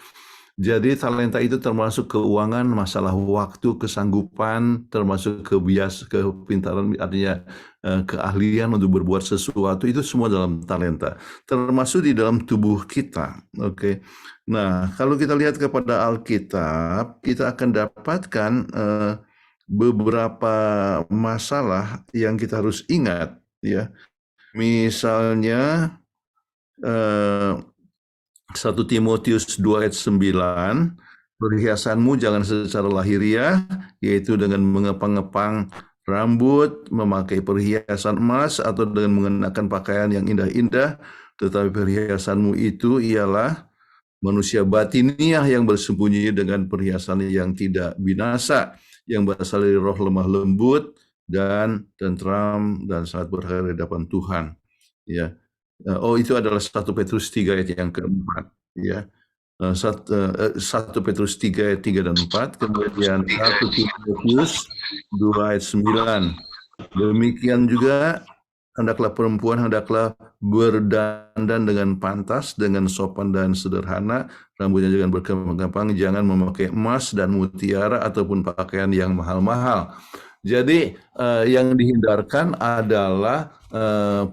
Jadi talenta itu termasuk keuangan, masalah waktu, kesanggupan, termasuk kepintaran, artinya keahlian untuk berbuat sesuatu, itu semua dalam talenta. Termasuk di dalam tubuh kita. Oke. Nah, kalau kita lihat kepada Alkitab, kita akan dapatkan beberapa masalah yang kita harus ingat, ya. Misalnya 1 Timotius 2 ayat 9, perhiasanmu jangan secara lahiriah, yaitu dengan mengepang-ngepang rambut, memakai perhiasan emas, atau dengan mengenakan pakaian yang indah-indah, tetapi perhiasanmu itu ialah manusia batiniah yang bersembunyi dengan perhiasan yang tidak binasa, yang berasal dari roh lemah lembut dan tentram dan sangat berharga di hadapan Tuhan. Ya. Oh, itu adalah 1 Petrus 3 ayat yang keempat, ya. 1 Petrus 3 ayat 3 dan 4, kemudian 1 Timotius 2 ayat 9. Demikian juga hendaklah perempuan berdandan dengan pantas, dengan sopan dan sederhana, rambutnya jangan berkepang-kepang, jangan memakai emas dan mutiara ataupun pakaian yang mahal-mahal. Jadi yang dihindarkan adalah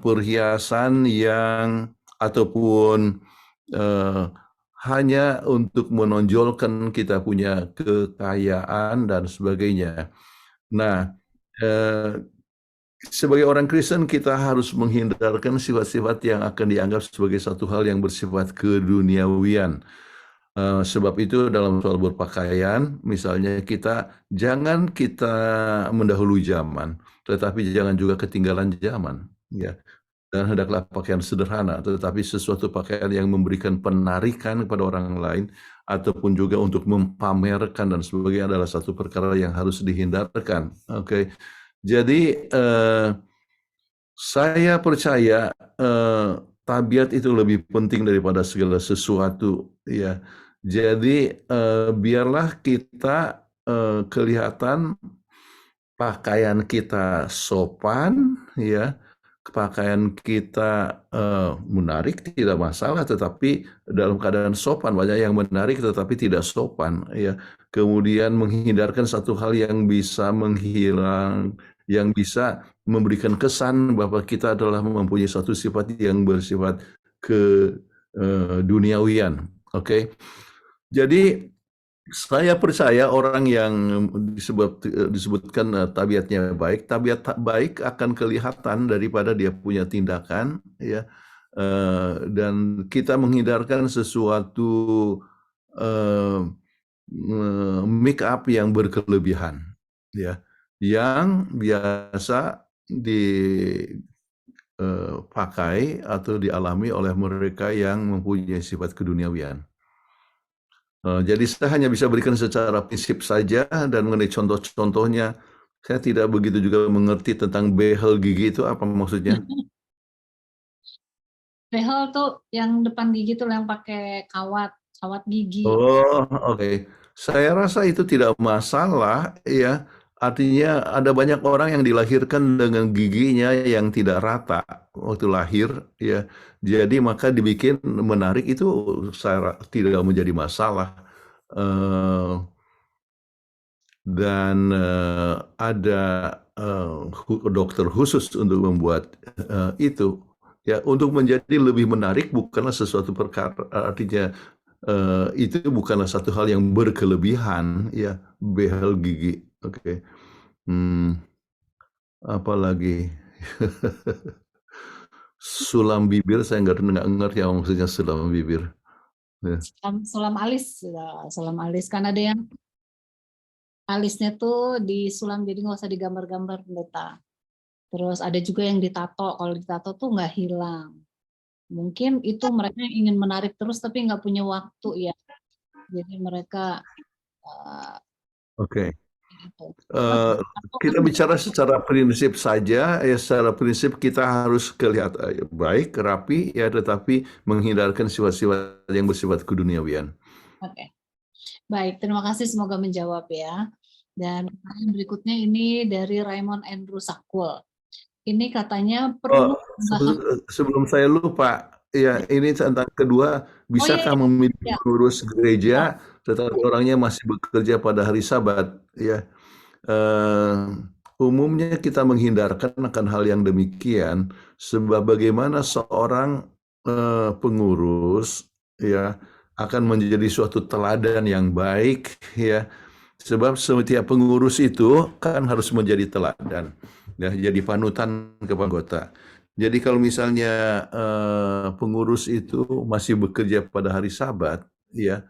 perhiasan yang ataupun hanya untuk menonjolkan kita punya kekayaan dan sebagainya. Nah, sebagai orang Kristen kita harus menghindarkan sifat-sifat yang akan dianggap sebagai satu hal yang bersifat keduniawian. Sebab itu dalam soal berpakaian, misalnya jangan kita mendahului zaman, tetapi jangan juga ketinggalan zaman, ya. Dan hendaklah pakaian sederhana, tetapi sesuatu pakaian yang memberikan penarikan kepada orang lain, ataupun juga untuk mempamerkan dan sebagainya adalah satu perkara yang harus dihindarkan. Oke. Jadi saya percaya tabiat itu lebih penting daripada segala sesuatu, ya. Jadi biarlah kita kelihatan pakaian kita sopan, ya, pakaian kita menarik tidak masalah, tetapi dalam keadaan sopan. Banyak yang menarik tetapi tidak sopan, ya. Kemudian menghindarkan satu hal yang bisa yang bisa memberikan kesan bahwa kita adalah mempunyai satu sifat yang bersifat keduniawian. Oke. Jadi saya percaya orang yang disebutkan tabiatnya baik, tabiat baik akan kelihatan daripada dia punya tindakan, ya. Dan kita menghindarkan sesuatu make up yang berkelebihan, ya, yang biasa dipakai atau dialami oleh mereka yang mempunyai sifat keduniawian. Jadi saya hanya bisa berikan secara prinsip saja dan mengenai contoh-contohnya, saya tidak begitu juga mengerti tentang behel gigi itu apa maksudnya. Behel tuh yang depan gigi tuh yang pakai kawat gigi. Oh, oke. Saya rasa itu tidak masalah, ya. Artinya ada banyak orang yang dilahirkan dengan giginya yang tidak rata waktu lahir, ya. Jadi maka dibikin menarik itu saya tidak menjadi masalah. Eh, dan ada dokter khusus untuk membuat itu. Ya, untuk menjadi lebih menarik bukanlah sesuatu perkara, artinya itu bukanlah satu hal yang berkelebihan, ya, behel gigi. Oke. Apalagi sulam bibir, saya nggak ngerti apa maksudnya sulam bibir. Ya. Sulam alis, sulam alis kan ada yang alisnya tuh disulam jadi nggak usah digambar-gambar pendeta. Terus ada juga yang ditato, kalau ditato tuh nggak hilang. Mungkin itu mereka yang ingin menarik terus tapi nggak punya waktu ya. Jadi mereka Oke. gitu. Kita bicara secara prinsip saja, ya, secara prinsip kita harus kelihatan baik, rapi, ya, tetapi menghindarkan sifat-sifat yang bersifat keduniawian. Oke. Baik, terima kasih, semoga menjawab ya. Dan pertanyaan berikutnya ini dari Raymond Andrew Sakul. Ini katanya perlu Sebelum saya lupa, ya, ini tentang kedua, bisakah memilih pengurus gereja tetapi orangnya masih bekerja pada hari Sabat, ya. Umumnya kita menghindarkan akan hal yang demikian, sebab bagaimana seorang pengurus, ya, akan menjadi suatu teladan yang baik, ya, sebab setiap pengurus itu kan harus menjadi teladan, ya, jadi panutan kepada anggota. Jadi kalau misalnya pengurus itu masih bekerja pada hari Sabat, ya,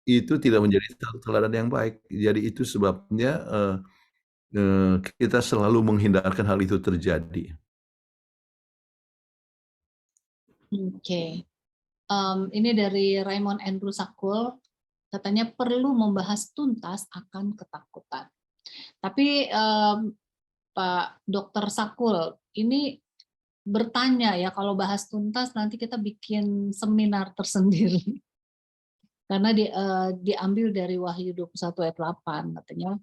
itu tidak menjadi teladan yang baik. Jadi itu sebabnya kita selalu menghindarkan hal itu terjadi. Oke. Ini dari Raymond Andrew Sakul, katanya perlu membahas tuntas akan ketakutan. Tapi Pak Dr. Sakul, ini bertanya ya, kalau bahas tuntas nanti kita bikin seminar tersendiri. Karena diambil dari Wahyu 21 ayat 8 katanya.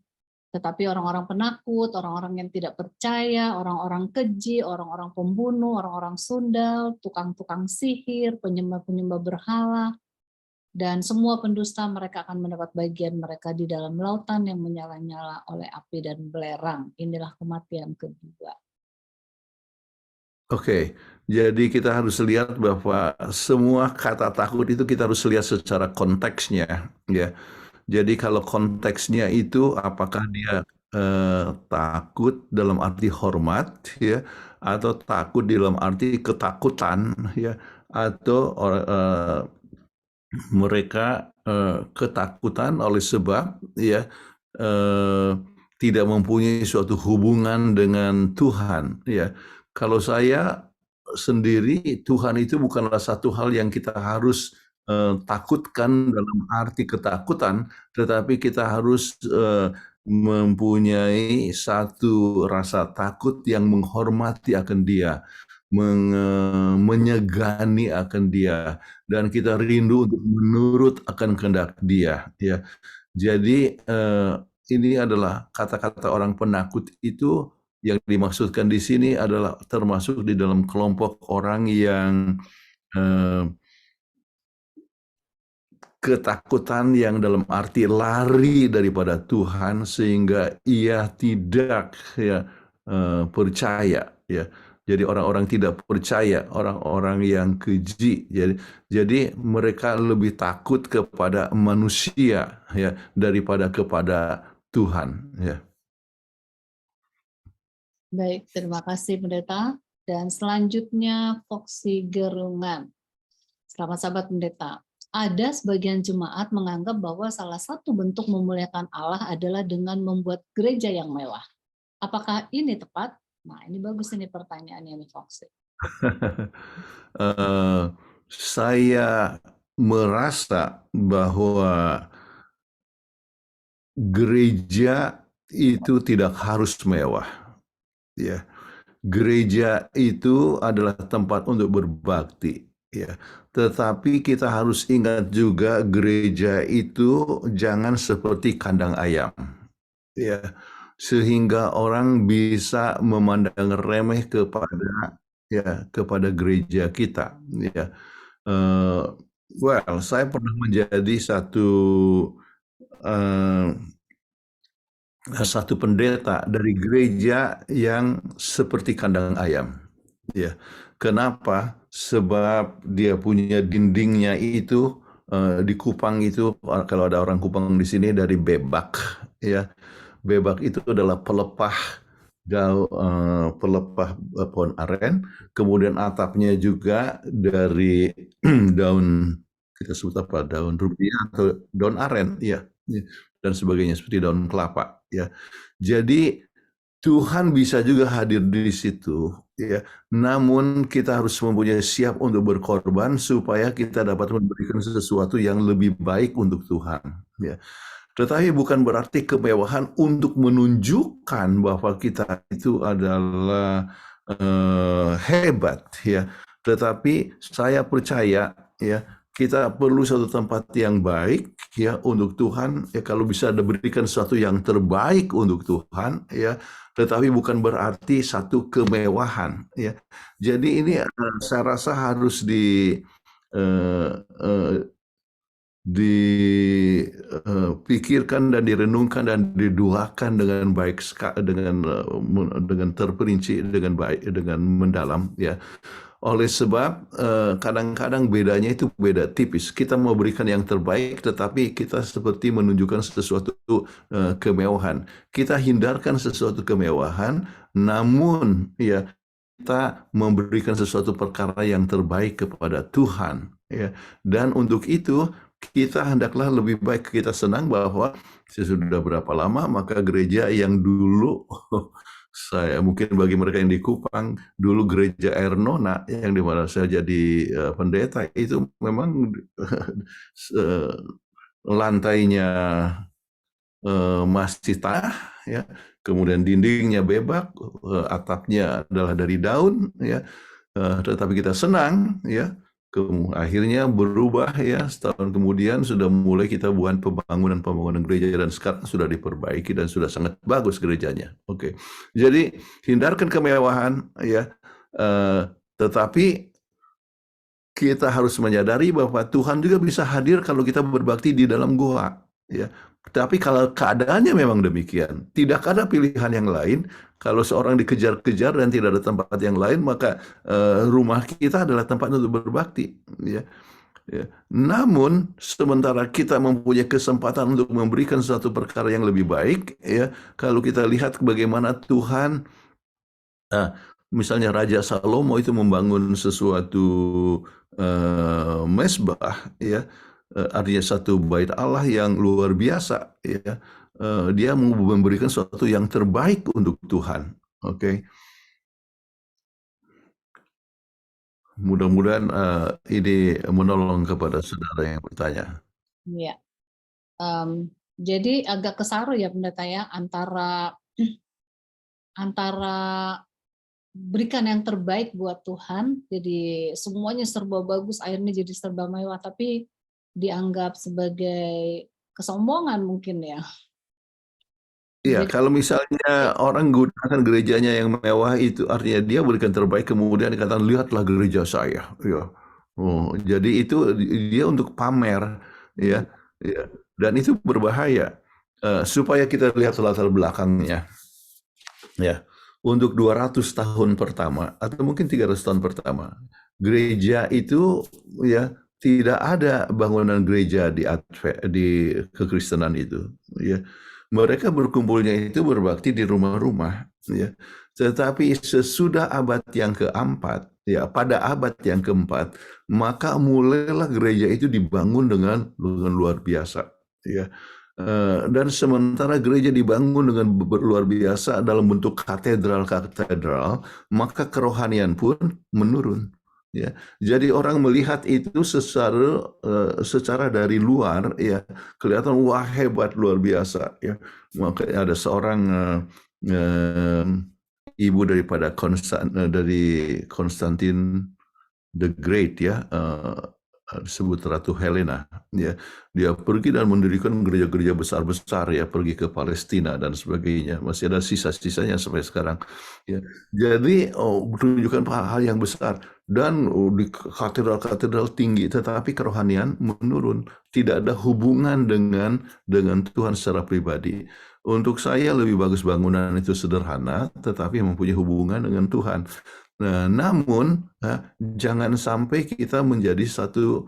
Tetapi orang-orang penakut, orang-orang yang tidak percaya, orang-orang keji, orang-orang pembunuh, orang-orang sundal, tukang-tukang sihir, penyembah-penyembah berhala, dan semua pendusta mereka akan mendapat bagian mereka di dalam lautan yang menyala-nyala oleh api dan belerang. Inilah kematian kedua. Oke, jadi kita harus lihat bahwa semua kata takut itu kita harus lihat secara konteksnya, ya. Jadi kalau konteksnya itu apakah dia takut dalam arti hormat, ya, atau takut dalam arti ketakutan, ya, atau mereka ketakutan oleh sebab, ya, tidak mempunyai suatu hubungan dengan Tuhan, ya. Kalau saya sendiri, Tuhan itu bukanlah satu hal yang kita harus takutkan dalam arti ketakutan, tetapi kita harus mempunyai satu rasa takut yang menghormati akan Dia, menyegani akan Dia, dan kita rindu untuk menurut akan kehendak Dia, ya. Jadi ini adalah kata-kata orang penakut itu yang dimaksudkan di sini adalah termasuk di dalam kelompok orang yang ketakutan yang dalam arti lari daripada Tuhan sehingga ia tidak, ya, percaya, ya. Jadi orang-orang tidak percaya, orang-orang yang keji. Jadi mereka lebih takut kepada manusia, ya, daripada kepada Tuhan, ya. Baik, terima kasih Pendeta. Dan selanjutnya Foxy Gerungan. Selamat sahabat Pendeta. ada sebagian jemaat menganggap bahwa salah satu bentuk memuliakan Allah adalah dengan membuat gereja yang mewah. Apakah ini tepat? Nah, ini bagus ini pertanyaannya nih, Foxy. Saya merasa bahwa gereja itu tidak harus mewah. Ya, gereja itu adalah tempat untuk berbakti. Ya, tetapi kita harus ingat juga gereja itu jangan seperti kandang ayam. Ya, sehingga orang bisa memandang remeh kepada gereja kita. Ya, saya pernah menjadi satu pendeta dari gereja yang seperti kandang ayam. Ya, kenapa? Sebab dia punya dindingnya itu di Kupang itu, kalau ada orang Kupang di sini, dari bebak. Ya, bebak itu adalah pelepah pohon aren, kemudian atapnya juga dari daun, kita sebut apa, daun rubiah atau daun aren, ya, dan sebagainya, seperti daun kelapa, ya. Jadi Tuhan bisa juga hadir di situ, ya. Namun kita harus mempunyai siap untuk berkorban supaya kita dapat memberikan sesuatu yang lebih baik untuk Tuhan, ya. Tetapi bukan berarti kemewahan untuk menunjukkan bahwa kita itu adalah hebat, ya. Tetapi saya percaya, ya, kita perlu satu tempat yang baik, ya, untuk Tuhan. Ya, kalau bisa diberikan sesuatu yang terbaik untuk Tuhan, ya. Tetapi bukan berarti satu kemewahan, ya. Jadi ini saya rasa harus dipikirkan dan direnungkan dan diduakan dengan baik, dengan terperinci, dengan baik, dengan mendalam, ya. Oleh sebab kadang-kadang bedanya itu beda tipis. Kita mau berikan yang terbaik, tetapi kita seperti menunjukkan sesuatu kemewahan. Kita hindarkan sesuatu kemewahan, namun, ya, kita memberikan sesuatu perkara yang terbaik kepada Tuhan, ya. Dan untuk itu kita hendaklah lebih baik, kita senang bahwa sudah berapa lama maka gereja yang dulu saya, mungkin bagi mereka yang di Kupang, dulu gereja Ernona yang dimana saya jadi pendeta, itu memang lantainya masih tanah, ya, kemudian dindingnya bebak, atapnya adalah dari daun, ya, tetapi kita senang, ya. Akhirnya berubah, ya, setahun kemudian sudah mulai kita buat pembangunan gereja dan sekarang sudah diperbaiki dan sudah sangat bagus gerejanya. Oke. Jadi hindarkan kemewahan, ya, tetapi kita harus menyadari bahwa Tuhan juga bisa hadir kalau kita berbakti di dalam goa, ya. Tapi kalau keadaannya memang demikian, tidak ada pilihan yang lain. Kalau seorang dikejar-kejar dan tidak ada tempat yang lain, maka rumah kita adalah tempat untuk berbakti, ya. Ya. Namun sementara kita mempunyai kesempatan untuk memberikan suatu perkara yang lebih baik, ya, kalau kita lihat bagaimana Tuhan, misalnya Raja Salomo itu membangun sesuatu mesbah, ya, artinya satu bait Allah yang luar biasa, ya. Dia memberikan sesuatu yang terbaik untuk Tuhan. Oke. Mudah-mudahan ini menolong kepada saudara yang bertanya. Iya. Jadi agak kesaru ya pendeta ya, antara berikan yang terbaik buat Tuhan, jadi semuanya serba bagus, akhirnya jadi serba mewah, tapi dianggap sebagai kesombongan mungkin ya. Iya, Jadi, kalau misalnya orang gunakan gerejanya yang mewah, itu artinya dia berikan terbaik, kemudian dikatakan lihatlah gereja saya, ya. Oh, jadi itu dia untuk pamer, ya, ya. Dan itu berbahaya. Supaya kita lihat latar belakangnya, ya. Untuk 200 tahun pertama atau mungkin 300 tahun pertama, gereja itu, ya, tidak ada bangunan gereja di kekristenan itu, ya. Mereka berkumpulnya itu berbakti di rumah-rumah, ya. Tetapi sesudah abad yang keempat, ya pada abad yang keempat, maka mulailah gereja itu dibangun dengan luar biasa. Ya. Dan sementara gereja dibangun dengan luar biasa dalam bentuk katedral-katedral, maka kerohanian pun menurun. Ya, jadi orang melihat itu secara dari luar, ya kelihatan wah hebat luar biasa. Ya, maka ada seorang ibu daripada dari Konstantin the Great, ya, disebut Ratu Helena, ya, dia pergi dan mendirikan gereja-gereja besar-besar, ya, pergi ke Palestina dan sebagainya, masih ada sisa-sisanya sampai sekarang, ya. Jadi menunjukkan hal yang besar dan di katedral-katedral tinggi, tetapi kerohanian menurun, tidak ada hubungan dengan Tuhan secara pribadi. Untuk saya lebih bagus bangunan itu sederhana, tetapi mempunyai hubungan dengan Tuhan. Nah, namun jangan sampai kita menjadi satu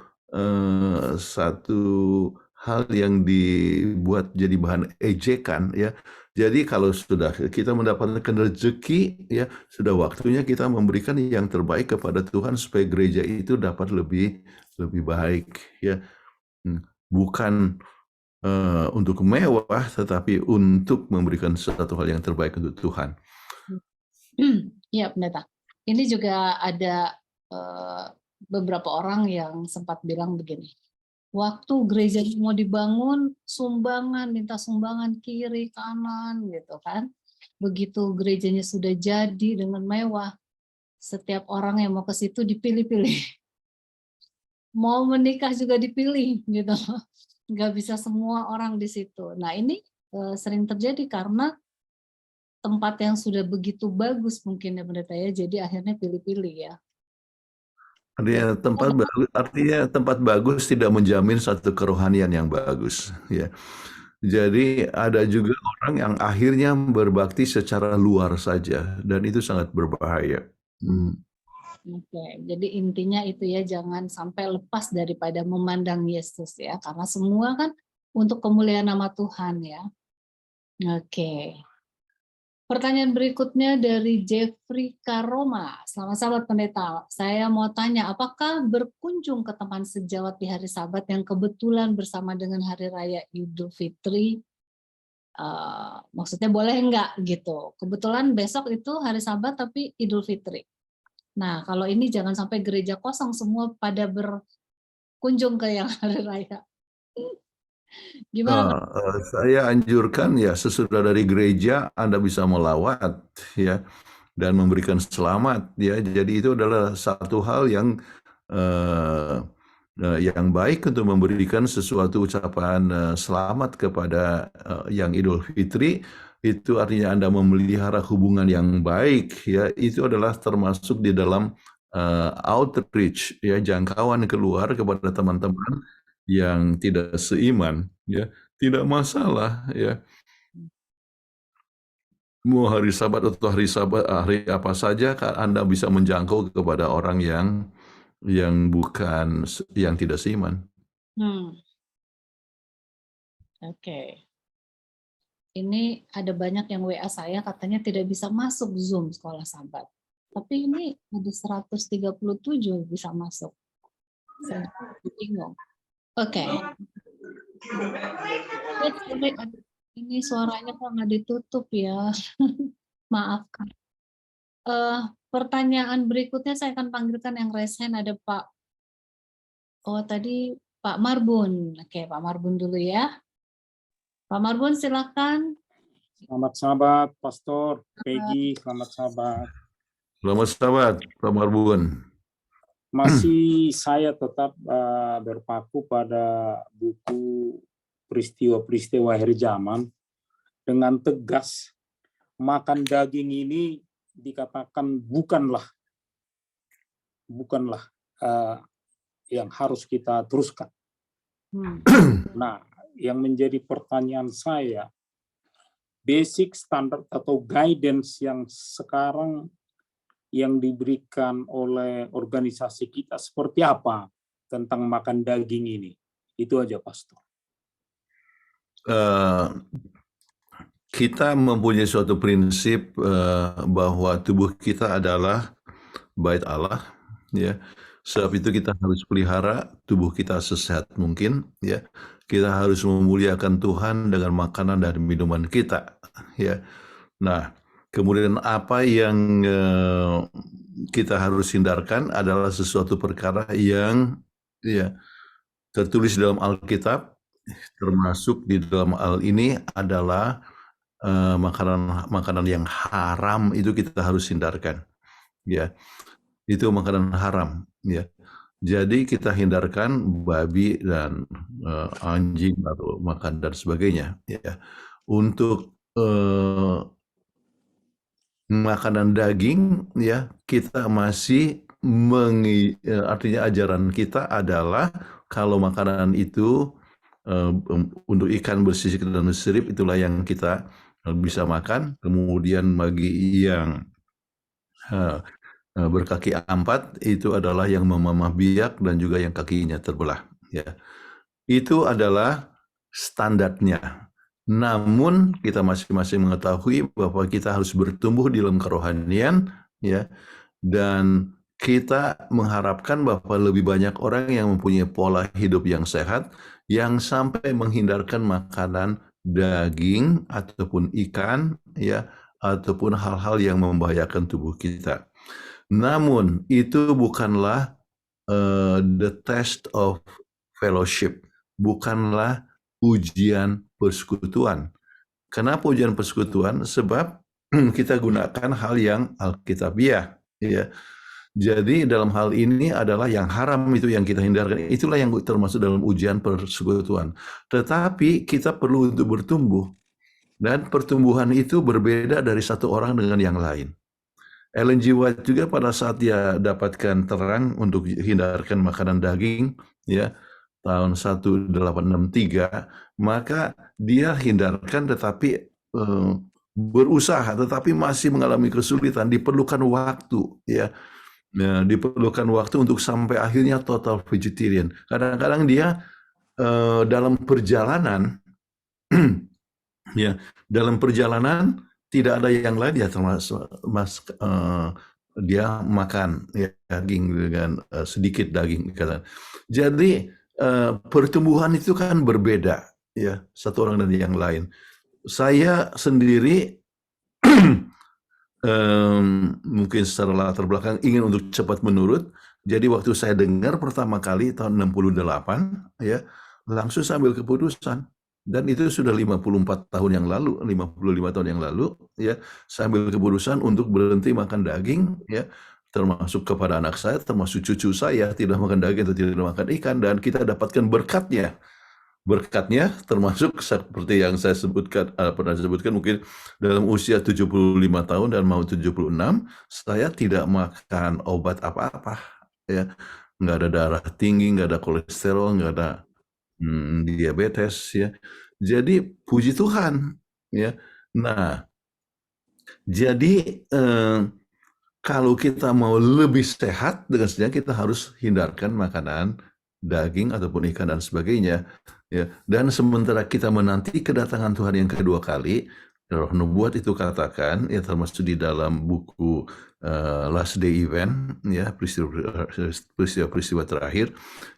hal yang dibuat jadi bahan ejekan, ya. Jadi kalau sudah kita mendapatkan rezeki, ya sudah waktunya kita memberikan yang terbaik kepada Tuhan supaya gereja itu dapat lebih baik, ya. Bukan untuk mewah, tetapi untuk memberikan sesuatu hal yang terbaik untuk Tuhan. Iya, pendeta. Ini juga ada beberapa orang yang sempat bilang begini, waktu gereja mau dibangun, sumbangan, minta sumbangan kiri, kanan, gitu kan. Begitu gerejanya sudah jadi dengan mewah, setiap orang yang mau ke situ dipilih-pilih. Mau menikah juga dipilih, gitu. Nggak bisa semua orang di situ. Nah, ini sering terjadi karena tempat yang sudah begitu bagus mungkin ya pendeta ya, jadi akhirnya pilih-pilih ya. Artinya tempat bagus tidak menjamin satu kerohanian yang bagus, ya. Jadi ada juga orang yang akhirnya berbakti secara luar saja dan itu sangat berbahaya. Oke, jadi intinya itu ya, jangan sampai lepas daripada memandang Yesus ya, karena semua kan untuk kemuliaan nama Tuhan ya. Oke. Pertanyaan berikutnya dari Jeffrey Karoma. Selamat Sabat pendeta. Saya mau tanya, apakah berkunjung ke teman sejawat di hari Sabat yang kebetulan bersama dengan hari raya Idul Fitri, maksudnya boleh enggak gitu? Kebetulan besok itu hari Sabat tapi Idul Fitri. Nah, kalau ini jangan sampai gereja kosong semua pada berkunjung ke yang hari raya. Gimana? Saya anjurkan ya sesudah dari gereja Anda bisa melawat, ya, dan memberikan selamat, ya. Jadi itu adalah satu hal yang baik untuk memberikan sesuatu ucapan selamat kepada yang Idul Fitri. Itu artinya Anda memelihara hubungan yang baik, ya. Itu adalah termasuk di dalam outreach, ya, jangkauan keluar kepada teman-teman yang tidak seiman, ya, tidak masalah, ya. Mau hari Sabat atau hari apa saja, Anda bisa menjangkau kepada orang yang tidak seiman. Oke. Ini ada banyak yang WA saya katanya tidak bisa masuk Zoom sekolah Sabat. Tapi ini ada 137 bisa masuk. Saya bingung. Oke. Ini suaranya kok nggak ditutup ya. Maafkan. Pertanyaan berikutnya saya akan panggilkan yang raise hand, ada Pak. Oh, tadi Pak Marbun. Oke, Pak Marbun dulu ya. Pak Marbun silakan. Selamat Sabat, Pastor Peggy. Selamat Sabat. Selamat Sabat, Pak Marbun. Masih saya tetap berpaku pada buku peristiwa-peristiwa akhir zaman dengan tegas, makan daging ini dikatakan bukanlah yang harus kita teruskan. Nah, yang menjadi pertanyaan saya, basic standard atau guidance yang sekarang yang diberikan oleh organisasi kita seperti apa tentang makan daging ini? Itu aja, Pastor. kita mempunyai suatu prinsip bahwa tubuh kita adalah bait Allah, ya. Sebab itu kita harus pelihara tubuh kita sesehat mungkin, ya. Kita harus memuliakan Tuhan dengan makanan dan minuman kita, ya. Nah, kemudian apa yang kita harus hindarkan adalah sesuatu perkara yang, ya, tertulis dalam Alkitab, termasuk di dalam hal ini adalah makanan yang haram, itu kita harus hindarkan, ya. Itu makanan haram, ya. Jadi kita hindarkan babi dan anjing atau makan dan sebagainya, ya. Untuk makanan daging, ya, kita masih artinya ajaran kita adalah kalau makanan itu untuk ikan bersisik dan bersirip, itulah yang kita bisa makan. Kemudian bagi yang berkaki 4 itu adalah yang memamah biak dan juga yang kakinya terbelah, ya. Itu adalah standarnya. Namun kita masing-masing mengetahui bahwa kita harus bertumbuh di dalam kerohanian, ya, dan kita mengharapkan bahwa lebih banyak orang yang mempunyai pola hidup yang sehat, yang sampai menghindarkan makanan daging ataupun ikan, ya, ataupun hal-hal yang membahayakan tubuh kita. Namun itu bukanlah the test of fellowship, bukanlah ujian persekutuan. Kenapa ujian persekutuan? Sebab kita gunakan hal yang alkitabiah, ya. Jadi dalam hal ini adalah yang haram itu yang kita hindarkan. Itulah yang termasuk dalam ujian persekutuan. Tetapi kita perlu untuk bertumbuh. Dan pertumbuhan itu berbeda dari satu orang dengan yang lain. Ellen G. White juga pada saat dia dapatkan terang untuk hindarkan makanan daging, ya, tahun 1863, maka dia hindarkan tetapi berusaha, tetapi masih mengalami kesulitan, diperlukan waktu, ya. Nah, diperlukan waktu untuk sampai akhirnya total vegetarian. Kadang-kadang dia dalam perjalanan, ya, dalam perjalanan tidak ada yang lain, ya, termasuk dia makan, ya, daging dengan sedikit daging. Jadi pertumbuhan itu kan berbeda, ya, satu orang dan yang lain. Saya sendiri mungkin secara latar belakang ingin untuk cepat menurut. Jadi waktu saya dengar pertama kali tahun 68, ya, langsung saya ambil keputusan. Dan itu sudah 54 tahun yang lalu, 55 tahun yang lalu, ya, saya ambil keputusan untuk berhenti makan daging, ya, termasuk kepada anak saya, termasuk cucu saya, tidak makan daging atau tidak makan ikan, dan kita dapatkan berkatnya. Berkatnya termasuk seperti yang saya sebutkan, pernah sebutkan, mungkin dalam usia 75 tahun dan mau 76, saya tidak makan obat apa-apa, ya. Nggak ada darah tinggi, nggak ada kolesterol, nggak ada diabetes, ya. Jadi puji Tuhan, ya. Nah, jadi kalau kita mau lebih sehat, dengan sendirinya kita harus hindarkan makanan daging ataupun ikan dan sebagainya, ya. Dan sementara kita menanti kedatangan Tuhan yang kedua kali, Roh Nubuat itu katakan, ya, termasuk di dalam buku Last Day Event, ya, peristiwa terakhir,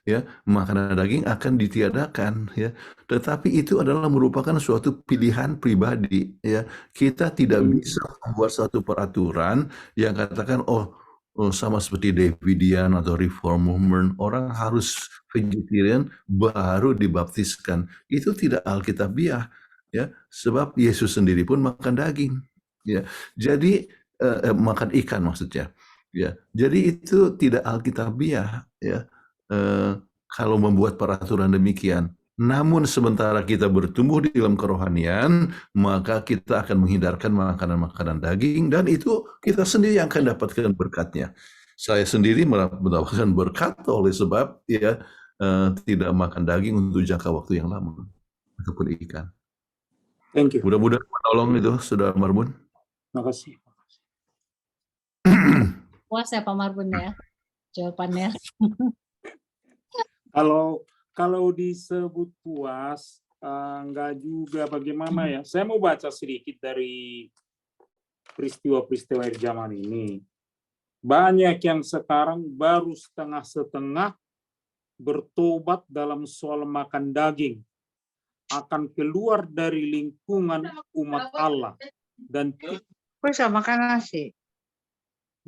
ya, makanan daging akan ditiadakan, ya. Tetapi itu adalah merupakan suatu pilihan pribadi, ya. Kita tidak bisa membuat satu peraturan yang katakan, sama seperti Davidian atau Reform Movement, orang harus vegetarian baru dibaptiskan. Itu tidak alkitabiah, ya, sebab Yesus sendiri pun makan daging, ya. Jadi makan ikan maksudnya, ya. Jadi itu tidak alkitabiah, ya, kalau membuat peraturan demikian. Namun sementara kita bertumbuh di dalam kerohanian, maka kita akan menghindarkan makanan-makanan daging, dan itu kita sendiri yang akan dapatkan berkatnya. Saya sendiri mendapatkan berkat oleh sebab, ya, tidak makan daging untuk jangka waktu yang lama ataupun ikan. Thank you. Mudah-mudahan menolong itu, Saudara Marbun. Terima kasih. Puas ya Pak Marbun ya jawabannya. Kalau disebut puas, enggak juga bagaimana ya. Saya mau baca sedikit dari peristiwa-peristiwa zaman ini. Banyak yang sekarang baru setengah-setengah bertobat dalam soal makan daging, akan keluar dari lingkungan umat Allah dan makan nasi.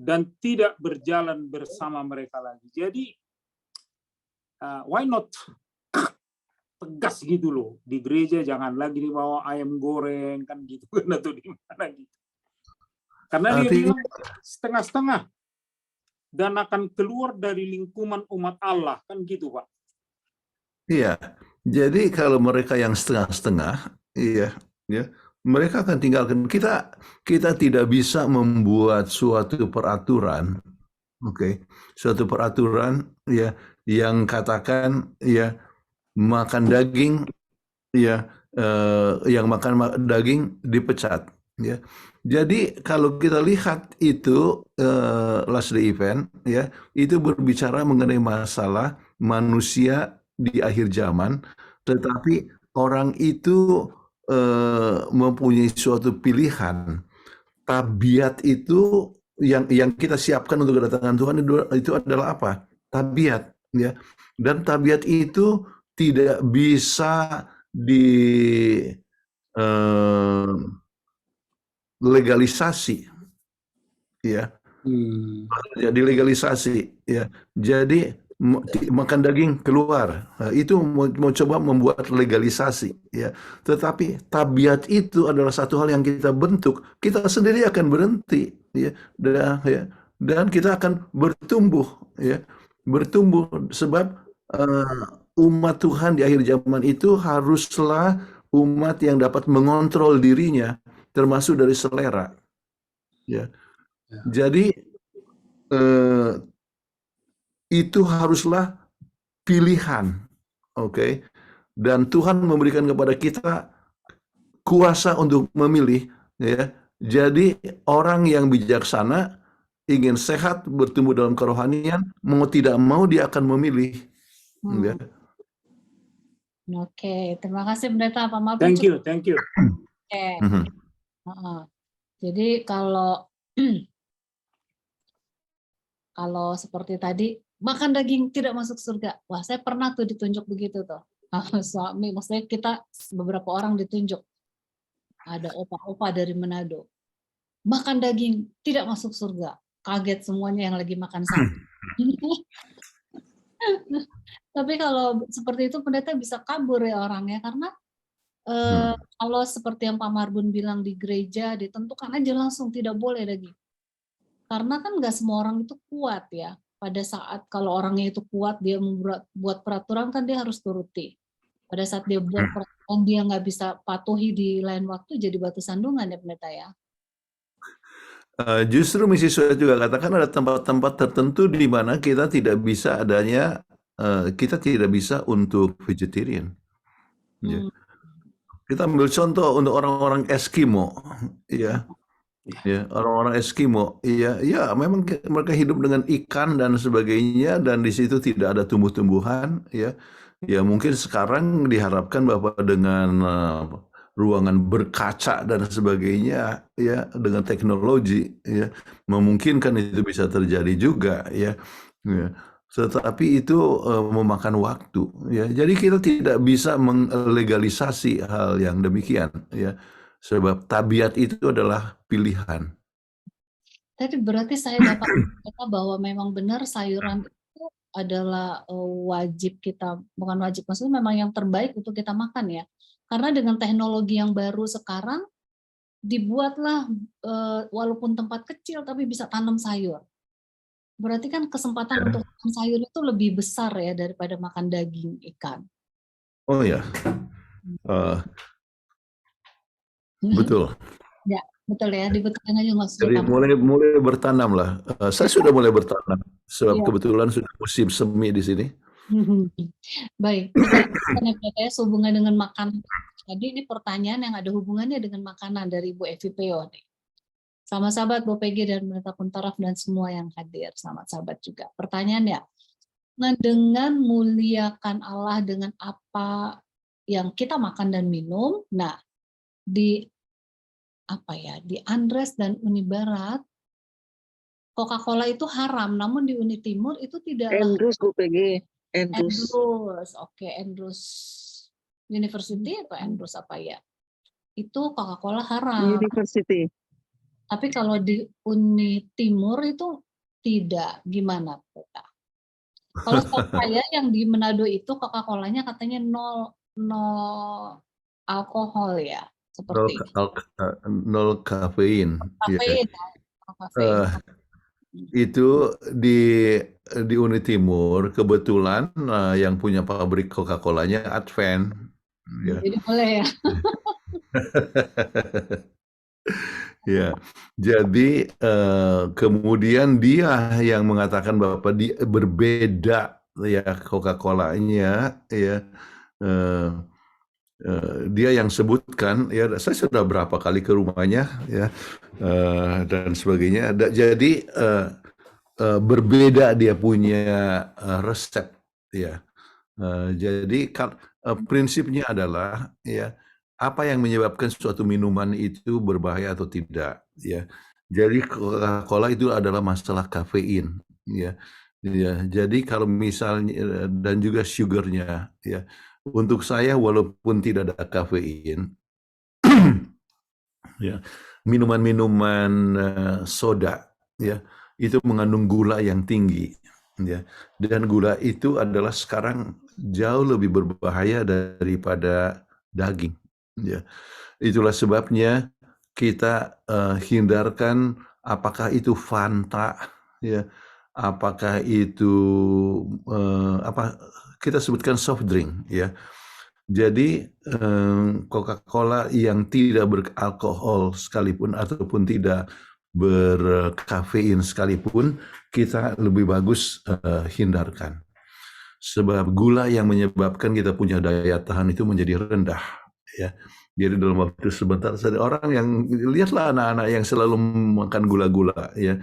dan tidak berjalan bersama mereka lagi. Jadi why not tegas gitu loh, di gereja jangan lagi dibawa ayam goreng kan gitu kan, atau di mana gitu. Karena dia bilang setengah-setengah dan akan keluar dari lingkungan umat Allah kan gitu, Pak. Iya, jadi kalau mereka yang setengah-setengah, iya, ya, mereka akan tinggalkan kita. Kita tidak bisa membuat suatu peraturan, oke, suatu peraturan, ya, yang katakan, ya, makan daging, ya, yang makan daging dipecat, ya. Jadi kalau kita lihat itu last day event, ya, itu berbicara mengenai masalah manusia di akhir zaman, tetapi orang itu mempunyai suatu pilihan. Tabiat itu yang kita siapkan untuk kedatangan Tuhan itu adalah apa? Tabiat, ya. Dan tabiat itu tidak bisa legalisasi, ya. Jadi legalisasi, ya. Jadi makan daging keluar, nah, itu mau coba membuat legalisasi, ya. Tetapi tabiat itu adalah satu hal yang kita bentuk, kita sendiri akan berhenti, ya. Dan kita akan bertumbuh, ya, bertumbuh sebab umat Tuhan di akhir zaman itu haruslah umat yang dapat mengontrol dirinya, termasuk dari selera, ya. Jadi itu haruslah pilihan, oke? Dan Tuhan memberikan kepada kita kuasa untuk memilih, ya. Jadi orang yang bijaksana ingin sehat, bertumbuh dalam kerohanian, mau tidak mau dia akan memilih, ya. Oke, terima kasih Pendeta Pak Mabu. Thank you. Oke. Jadi kalau seperti tadi, makan daging tidak masuk surga. Wah, saya pernah tuh ditunjuk begitu tuh. Suami, maksudnya kita beberapa orang ditunjuk. Ada opa-opa dari Manado. Makan daging tidak masuk surga. Kaget semuanya yang lagi makan sapi. Tapi kalau seperti itu pendeta bisa kabur ya orangnya, karena kalau seperti yang Pak Marbun bilang di gereja, ditentukan aja langsung tidak boleh daging. Karena kan nggak semua orang itu kuat ya. Pada saat kalau orangnya itu kuat, dia membuat peraturan kan dia harus turuti. Pada saat dia buat peraturan dia nggak bisa patuhi di lain waktu, jadi batu sandungan ya pendeta ya. Justru misi saya juga katakan ada tempat-tempat tertentu di mana kita tidak bisa adanya, kita tidak bisa untuk vegetarian. Ya. Kita ambil contoh untuk orang-orang Eskimo, ya. Ya, orang-orang Eskimo, ya memang mereka hidup dengan ikan dan sebagainya, dan di situ tidak ada tumbuh-tumbuhan, ya. Ya mungkin sekarang diharapkan bahwa dengan ruangan berkaca dan sebagainya, ya, dengan teknologi, ya, memungkinkan itu bisa terjadi juga, ya. Tetapi itu memakan waktu, ya. Jadi kita tidak bisa melegalisasi hal yang demikian, ya. Sebab tabiat itu adalah pilihan. Tapi berarti saya dapat kata bahwa memang benar sayuran itu adalah wajib kita, bukan wajib, maksudnya memang yang terbaik untuk kita makan ya. Karena dengan teknologi yang baru sekarang, dibuatlah walaupun tempat kecil tapi bisa tanam sayur. Berarti kan kesempatan untuk makan sayur itu lebih besar ya daripada makan daging ikan. Oh ya. Betul. Ya, betul ya, dibetulkan aja Mas. Jadi mulai bertanam lah. Saya sudah mulai bertanam, sebab kebetulan sudah musim semi di sini. Baik, kita sehubungan dengan makanan. Jadi ini pertanyaan yang ada hubungannya dengan makanan dari Ibu Evi Peo. Sama sahabat Bu Peggy dan Pendeta Puntaraf dan semua yang hadir. Selamat sahabat juga. Pertanyaan ya, nah dengan muliakan Allah dengan apa yang kita makan dan minum. Nah, di Andres dan Uni Barat Coca-Cola itu haram, namun di Uni Timur itu tidaklah. Andrews Bu PG. Andrews. Andrews, oke, Andrews University atau Andrews apa ya? Itu Coca-Cola haram. University. Tapi kalau di Uni Timur itu tidak. Gimana, Pak? Kalau saya yang di Manado itu Coca-Colanya katanya nol alkohol ya, seperti Nol kafein. kafein. Ya. Itu di Uni Timur kebetulan yang punya pabrik Coca-Colanya Advent. Ya. Jadi boleh ya. Ya, jadi kemudian dia yang mengatakan bahwa dia berbeda ya Coca-Colanya ya. Dia yang sebutkan ya, saya sudah berapa kali ke rumahnya ya dan sebagainya. Jadi berbeda dia punya resep ya. Jadi prinsipnya adalah ya apa yang menyebabkan suatu minuman itu berbahaya atau tidak ya. Jadi Coca-Cola itu adalah masalah kafein ya. Ya, jadi kalau misalnya dan juga sugarnya ya. Untuk saya walaupun tidak ada kafein ya, minuman-minuman soda ya itu mengandung gula yang tinggi ya. Dan gula itu adalah sekarang jauh lebih berbahaya daripada daging ya. Itulah sebabnya kita hindarkan apakah itu Fanta ya, apakah itu kita sebutkan soft drink ya. Jadi Coca-Cola yang tidak beralkohol sekalipun ataupun tidak berkafein sekalipun kita lebih bagus hindarkan. Sebab gula yang menyebabkan kita punya daya tahan itu menjadi rendah ya. Jadi dalam waktu sebentar saja orang yang lihatlah anak-anak yang selalu makan gula-gula ya.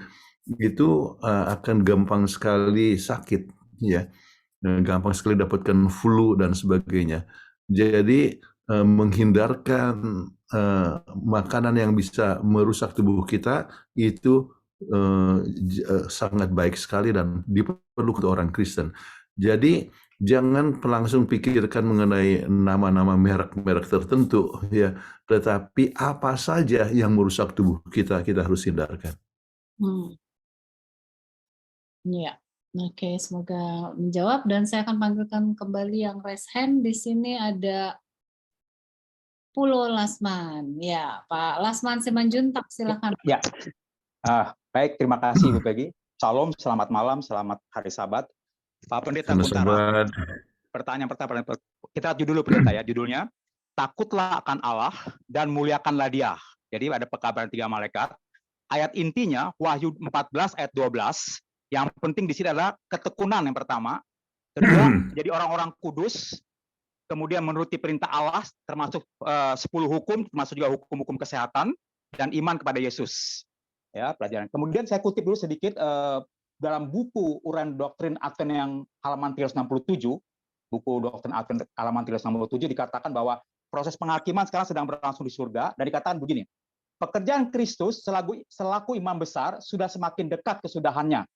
Itu akan gampang sekali sakit ya. Gampang sekali dapatkan flu dan sebagainya. Jadi menghindarkan makanan yang bisa merusak tubuh kita itu sangat baik sekali dan diperlukan untuk orang Kristen. Jadi jangan langsung pikirkan mengenai nama-nama merek-merek tertentu ya, tetapi apa saja yang merusak tubuh kita harus hindarkan. Ya. Oke, semoga menjawab dan saya akan panggilkan kembali yang raise hand. Di sini ada Pulo Lasman. Ya, Pak Lasman Simanjuntak, silakan. Ya, baik, terima kasih Bu Peggy. Salam, selamat malam, selamat hari Sabat. Pak Pendeta Kuntara, pertanyaan pertama, kita judul dulu Pendeta ya, judulnya, takutlah akan Allah dan muliakanlah Dia. Jadi ada pekabaran 3 malaikat. Ayat intinya, Wahyu 14 ayat 12, yang penting di sini adalah ketekunan yang pertama. Kedua, jadi orang-orang kudus, kemudian menuruti perintah Allah, termasuk 10 hukum, termasuk juga hukum-hukum kesehatan, dan iman kepada Yesus. Ya, pelajaran. Kemudian saya kutip dulu sedikit dalam buku Uraian Doktrin Advent yang halaman 367, buku Doktrin Advent halaman 367 dikatakan bahwa proses penghakiman sekarang sedang berlangsung di surga, dan dikatakan begini, pekerjaan Kristus selaku imam besar sudah semakin dekat kesudahannya.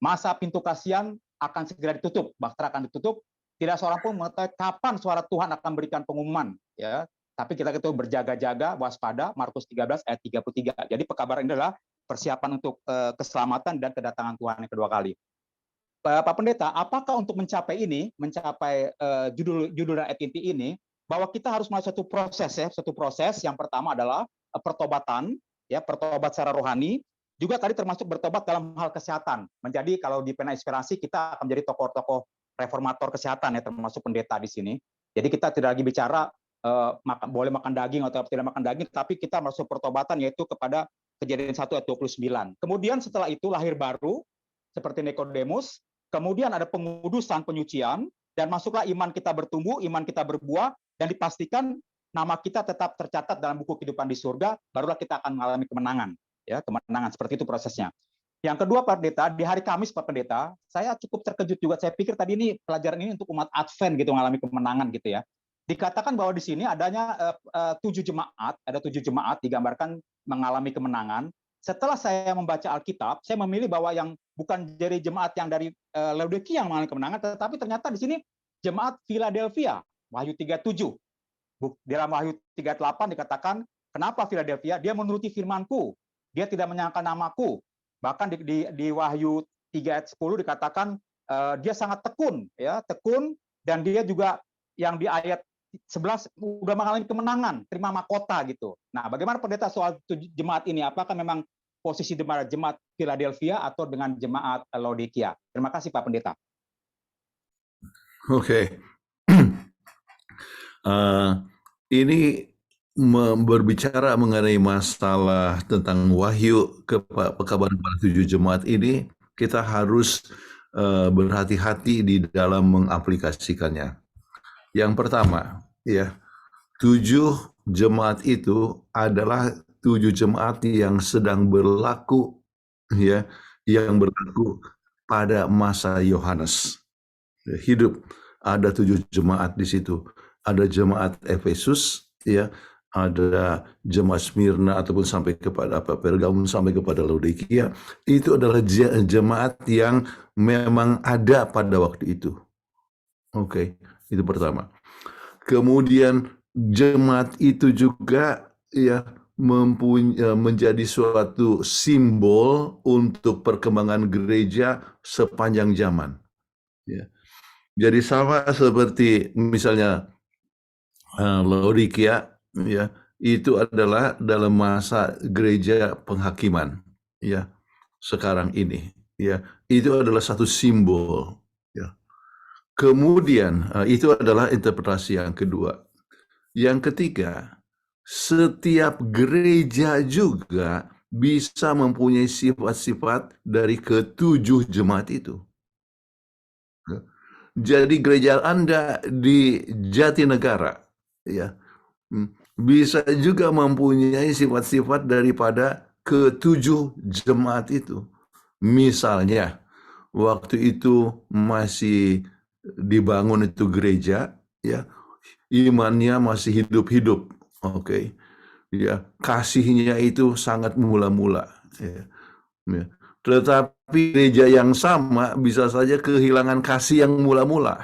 Masa pintu kasihan akan segera ditutup, bahtera akan ditutup. Tidak seorang pun mengetahui kapan suara Tuhan akan berikan pengumuman. Ya, tapi kita itu berjaga-jaga, waspada. Markus 13 ayat 33. Jadi pekabaran ini adalah persiapan untuk keselamatan dan kedatangan Tuhan yang kedua kali. Pak Pendeta, apakah untuk mencapai ini, mencapai judul ayat inti ini, bahwa kita harus melalui satu proses ya, satu proses. Yang pertama adalah pertobatan, ya, pertobat secara rohani. Juga tadi termasuk bertobat dalam hal kesehatan. Menjadi kalau di Pena Inspirasi kita akan menjadi tokoh-tokoh reformator kesehatan ya, termasuk pendeta di sini. Jadi kita tidak lagi bicara boleh makan daging atau tidak makan daging, tapi kita masuk pertobatan yaitu kepada Kejadian 1 ayat 29. Kemudian setelah itu lahir baru seperti Nikodemus, kemudian ada pengudusan, penyucian, dan masuklah iman kita bertumbuh, iman kita berbuah, dan dipastikan nama kita tetap tercatat dalam buku kehidupan di surga, barulah kita akan mengalami kemenangan. Ya, kemenangan, seperti itu prosesnya. Yang kedua, Pak Pendeta, di hari Kamis, Pak Pendeta, saya cukup terkejut juga. Saya pikir tadi ini pelajaran ini untuk umat Advent gitu, mengalami kemenangan gitu ya. dikatakan bahwa di sini adanya 7 jemaat, ada 7 jemaat digambarkan mengalami kemenangan. Setelah saya membaca Alkitab, saya memilih bahwa yang bukan dari jemaat yang dari Laodikia yang mengalami kemenangan, tetapi ternyata di sini jemaat Philadelphia, Wahyu 3:7. Dalam Wahyu 3:8 dikatakan, kenapa Philadelphia? Dia menuruti firman-Ku, dia tidak menyangkal namaku. Bahkan di Wahyu 3:10 dikatakan dia sangat tekun, ya, tekun, dan dia juga yang di ayat 11 udah mengalami kemenangan, terima mahkota gitu. Nah, bagaimana pendeta soal jemaat ini? Apakah memang posisi jemaat Philadelphia atau dengan jemaat Laodikia? Terima kasih Pak Pendeta. Oke. Ini berbicara mengenai masalah tentang wahyu pekabaran pada 7 jemaat ini, kita harus berhati-hati di dalam mengaplikasikannya. Yang pertama, ya, 7 jemaat itu adalah 7 jemaat yang sedang berlaku, ya, yang berlaku pada masa Yohanes. Hidup ada 7 jemaat di situ. Ada jemaat Efesus, ya, ada jemaat Smyrna ataupun sampai kepada Pergamus sampai kepada Laodikia. Itu adalah jemaat yang memang ada pada waktu itu. Oke, itu pertama. Kemudian jemaat itu juga, ya, menjadi suatu simbol untuk perkembangan gereja sepanjang zaman. Ya. Jadi sama seperti misalnya Laodikia, ya, itu adalah dalam masa gereja penghakiman, ya, sekarang ini, ya, itu adalah satu simbol, ya. Kemudian itu adalah interpretasi yang kedua. Yang ketiga, setiap gereja juga bisa mempunyai sifat-sifat dari ke-7 jemaat itu. Jadi gereja Anda di Jatinegara, ya, bisa juga mempunyai sifat-sifat daripada ke-7 jemaat itu. Misalnya, waktu itu masih dibangun itu gereja, ya, imannya masih hidup-hidup, oke, ya, kasihnya itu sangat mula-mula, ya. Tetapi gereja yang sama bisa saja kehilangan kasih yang mula-mula.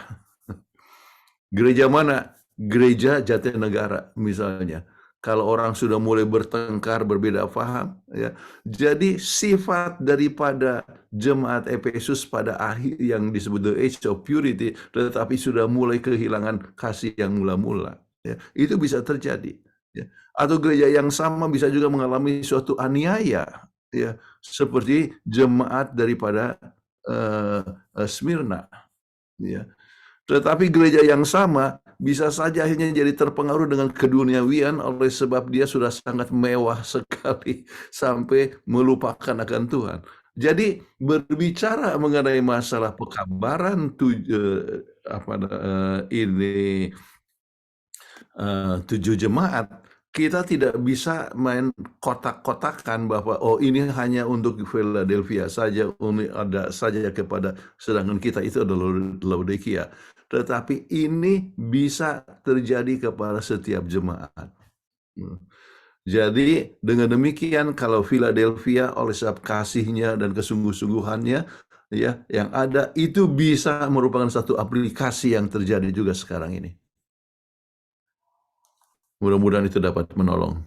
Gereja mana? Gereja Jatinegara misalnya. Kalau orang sudah mulai bertengkar, berbeda paham, ya. Jadi sifat daripada jemaat Efesus pada akhir yang disebut the age of purity, tetapi sudah mulai kehilangan kasih yang mula-mula, ya. Itu bisa terjadi, ya. Atau gereja yang sama bisa juga mengalami suatu aniaya, ya, seperti jemaat daripada Smyrna, ya. Tetapi gereja yang sama bisa saja akhirnya jadi terpengaruh dengan keduniawian oleh sebab dia sudah sangat mewah sekali sampai melupakan akan Tuhan. Jadi berbicara mengenai masalah pekabaran 7 jemaat, kita tidak bisa main kotak-kotakan bahwa oh ini hanya untuk Philadelphia saja, ini ada saja kepada, sedangkan kita itu adalah Laodikia. Tetapi ini bisa terjadi kepada setiap jemaat. Jadi dengan demikian kalau Philadelphia oleh sebab kasihnya dan kesungguh-sungguhannya, ya, yang ada itu bisa merupakan satu aplikasi yang terjadi juga sekarang ini. Mudah-mudahan itu dapat menolong.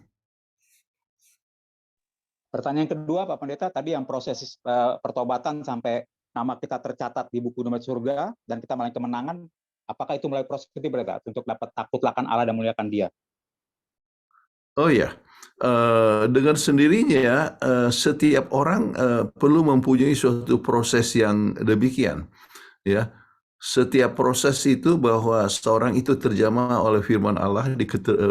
Pertanyaan kedua, Pak Pendeta, tadi yang proses pertobatan sampai nama kita tercatat di buku Dompet Surga dan kita mengalami kemenangan, apakah itu melalui proses itu, Pendeta, untuk dapat takutlah akan Allah dan muliakan Dia? Oh ya, dengan sendirinya setiap orang perlu mempunyai suatu proses yang demikian, ya. Setiap proses itu bahwa seorang itu terjamah oleh firman Allah,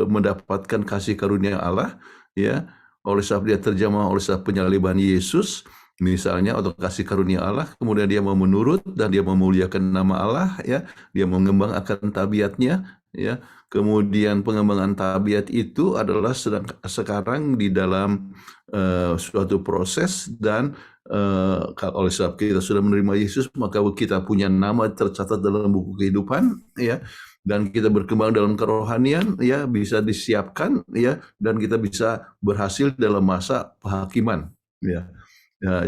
mendapatkan kasih karunia Allah, ya, oleh sebab dia terjamah oleh sebab penyaliban Yesus, misalnya, atau kasih karunia Allah, kemudian dia mau menurut dan dia memuliakan nama Allah, ya, dia mengembang akan tabiatnya, ya. Kemudian pengembangan tabiat itu adalah sekarang di dalam suatu proses dan oleh sebab kita sudah menerima Yesus, maka kita punya nama tercatat dalam buku kehidupan, ya. dan kita berkembang dalam kerohanian, ya bisa disiapkan, ya, dan kita bisa berhasil dalam masa penghakiman, ya,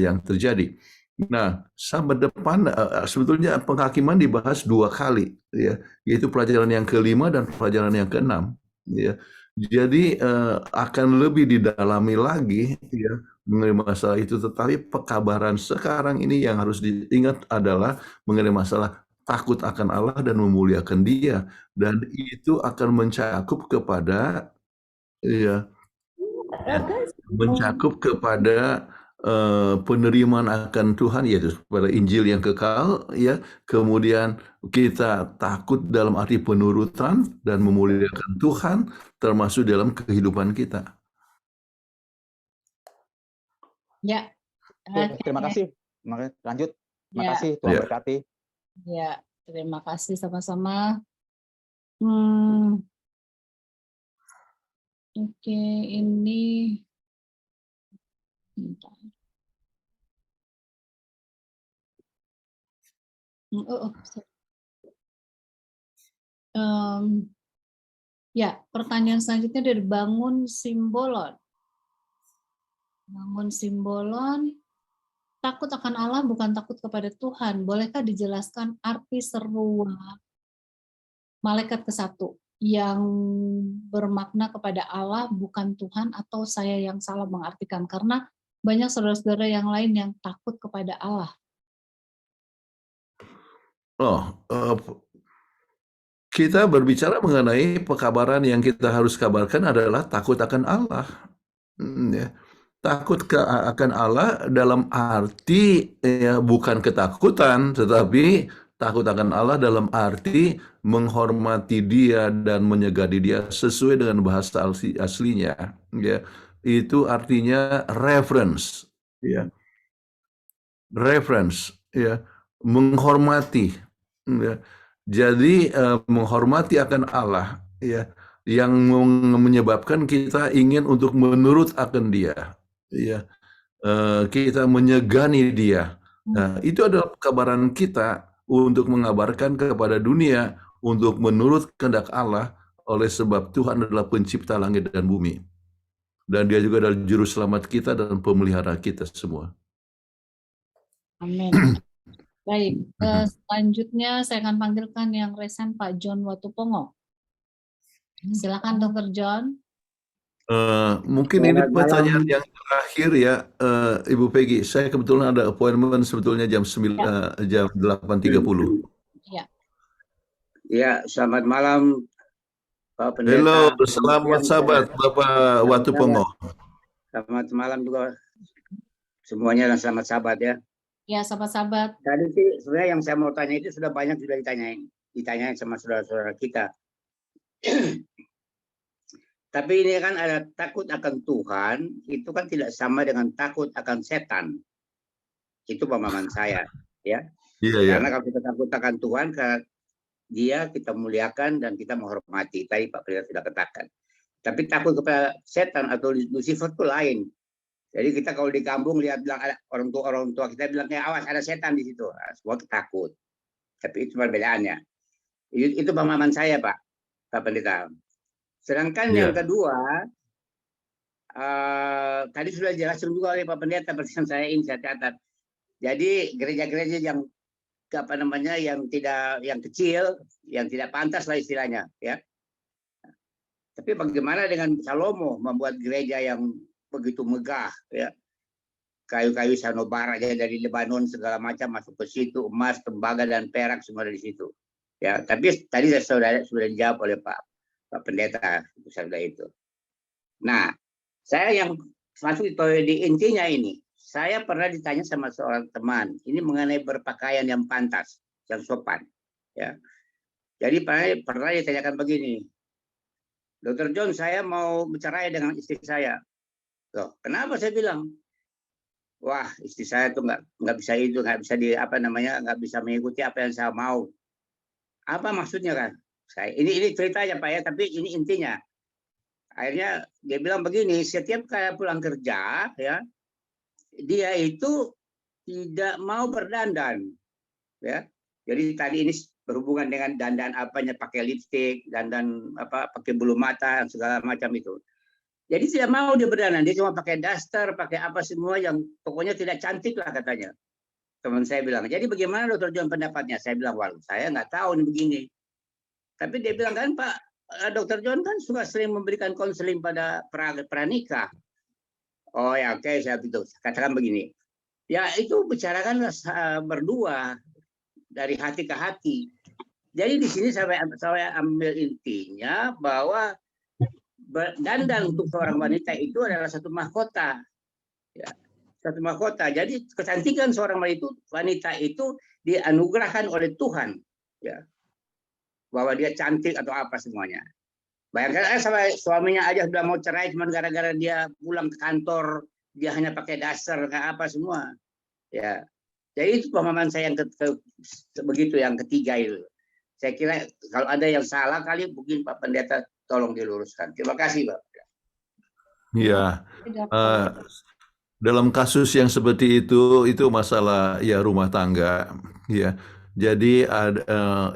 yang terjadi. Nah, sahabat depan sebetulnya penghakiman dibahas 2 kali, ya, yaitu pelajaran yang ke-5 dan pelajaran yang ke-6, ya. Jadi akan lebih didalami lagi, ya, mengenai masalah itu. Tetapi pekabaran sekarang ini yang harus diingat adalah mengenai masalah takut akan Allah dan memuliakan Dia, dan itu akan mencakup kepada, ya, mencakup kepada penerimaan akan Tuhan, yaitu pada Injil yang kekal, ya. Kemudian kita takut dalam arti penurutan dan memuliakan Tuhan, termasuk dalam kehidupan kita. Ya. Terima kasih. Lanjut. Terima kasih. Tuhan Ya. berkati. Ya, terima kasih sama-sama. Oke, ini bentar. Ya, pertanyaan selanjutnya dari Bangun Simbolon. Bangun Simbolon, takut akan Allah bukan takut kepada Tuhan. Bolehkah dijelaskan arti seruan malaikat ke-1 yang bermakna kepada Allah bukan Tuhan, atau saya yang salah mengartikan? Karena banyak saudara-saudara yang lain yang takut kepada Allah. Kita berbicara mengenai pekabaran yang kita harus kabarkan adalah takut akan Allah. Ya. Takut akan Allah dalam arti, ya, bukan ketakutan, tetapi takut akan Allah dalam arti menghormati Dia dan menyegadi Dia sesuai dengan bahasa aslinya. Ya. Itu artinya reverence, ya. Reverence, ya, menghormati, ya. Jadi menghormati akan Allah, ya, yang menyebabkan kita ingin untuk menurut akan Dia, ya. Kita menyegani Dia. Nah, itu adalah kabaran kita untuk mengabarkan kepada dunia untuk menurut kehendak Allah, oleh sebab Tuhan adalah pencipta langit dan bumi, dan Dia juga adalah juru selamat kita dan pemelihara kita semua. Amin. Baik, selanjutnya saya akan panggilkan yang resen Pak John Watupongo. Silakan Dr. John. Mungkin ini pertanyaan yang terakhir, ya, Ibu Peggy. Saya kebetulan ada appointment sebetulnya jam 8.30. Ya, selamat malam Pak Pendeta. Halo, selamat sahabat Bapak Watupongo. Selamat malam juga semuanya, dan selamat sahabat, ya. Ya, sahabat-sahabat. Tadi sih sebenarnya yang saya mau tanya itu sudah banyak sudah ditanyain sama saudara-saudara kita. Tapi ini kan ada takut akan Tuhan, itu kan tidak sama dengan takut akan setan. Itu pemahaman saya, ya. Iya. Karena kalau kita takut akan Tuhan, Dia kita muliakan dan kita menghormati. Tadi Pak Pendeta sudah katakan. Tapi takut kepada setan atau Lucifer itu lain. Jadi kita kalau di kampung lihat bilang ada orang tua kita bilangnya awas ada setan di situ, semua takut. Tapi itu perbedaannya. Itu pemahaman saya, Pak Pendeta. Sedangkan yang kedua, tadi sudah jelaskan juga oleh Pak Pendeta, pertanyaan saya ini saya catat. Jadi gereja-gereja yang yang kecil, yang tidak pantas lah istilahnya, ya. Tapi bagaimana dengan Salomo membuat gereja yang begitu megah, ya, kayu-kayu sanubara aja dari Lebanon segala macam masuk ke situ, emas, tembaga dan perak semua dari situ, ya. Tapi tadi sudah dijawab oleh Pak Pendeta sudah itu. Nah, saya yang masuk di intinya ini, saya pernah ditanya sama seorang teman ini mengenai berpakaian yang pantas, yang sopan, ya. Jadi pernah ditanyakan begini, Dr. John, saya mau bercerai dengan istri saya. Loh, kenapa? Saya bilang, wah, istri saya tuh nggak bisa itu, nggak bisa nggak bisa mengikuti apa yang saya mau. Apa maksudnya kan? Ini ceritanya Pak, ya, tapi ini intinya. Akhirnya dia bilang begini, setiap kali pulang kerja, ya, dia itu tidak mau berdandan, ya. Jadi tadi ini berhubungan dengan dandan apanya, pakai lipstick, dandan apa, pakai bulu mata, segala macam itu. Jadi tidak mau dia berdandan, dia cuma pakai daster, pakai apa semua yang pokoknya tidak cantik lah katanya. Teman saya bilang, jadi bagaimana Dr. John pendapatnya? Saya bilang, waduh, saya nggak tahu nih begini. Tapi dia bilang kan Pak, Dr. John kan suka sering memberikan konseling pada pranikah. Oh ya, oke, saya itu katakan begini. Ya itu bicarakan berdua dari hati ke hati. Jadi di sini saya ambil intinya bahwa dandan untuk seorang wanita itu adalah satu mahkota. Ya, satu mahkota. Jadi kecantikan seorang wanita itu dianugerahkan oleh Tuhan. Ya, bahwa dia cantik atau apa semuanya. Bayangkan sama suaminya aja sudah mau cerai cuma gara-gara dia pulang ke kantor, dia hanya pakai dasar kayak apa semua. Ya. Jadi itu pemahaman saya yang begitu yang ketiga itu. Saya kira kalau ada yang salah kali mungkin Pak Pendeta tolong diluruskan. Terima kasih, Pak. Ya. Dalam kasus yang seperti itu masalah ya rumah tangga, ya. Jadi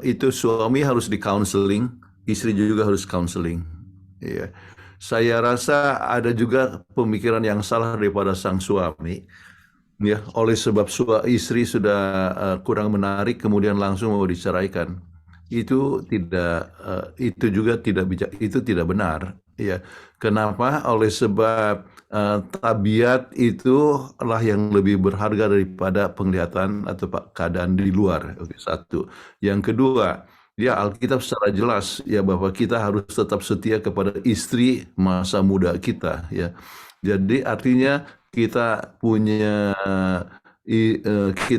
itu suami harus di counseling, istri juga harus counseling. Ya. Saya rasa ada juga pemikiran yang salah daripada sang suami. Ya, oleh sebab istri sudah kurang menarik kemudian langsung mau diceraikan. Itu juga tidak benar, ya. Kenapa? Oleh sebab tabiat itulah yang lebih berharga daripada penglihatan atau keadaan di luar. Oke, satu. Yang kedua, ya Alkitab secara jelas ya bahwa kita harus tetap setia kepada istri masa muda kita, ya. Jadi artinya kita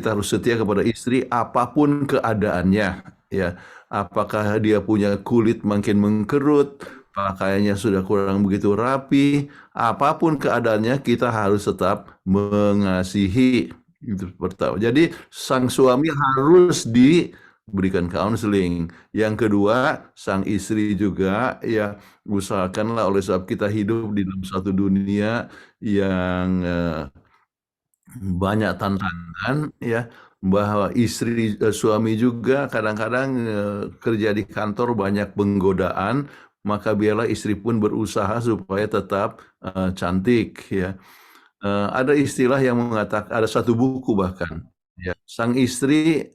harus setia kepada istri apapun keadaannya, ya. Apakah dia punya kulit makin mengkerut, pakaiannya sudah kurang begitu rapi, apapun keadaannya kita harus tetap mengasihi. Itu pertama. Jadi sang suami harus diberikan counseling. Yang kedua, sang istri juga ya usahakanlah, oleh sebab kita hidup di dalam satu dunia yang banyak tantangan, ya, bahwa suami juga kadang-kadang kerja di kantor banyak penggodaan, maka biarlah istri pun berusaha supaya tetap cantik, ya. Ada istilah yang mengatakan, ada satu buku bahkan, ya, sang istri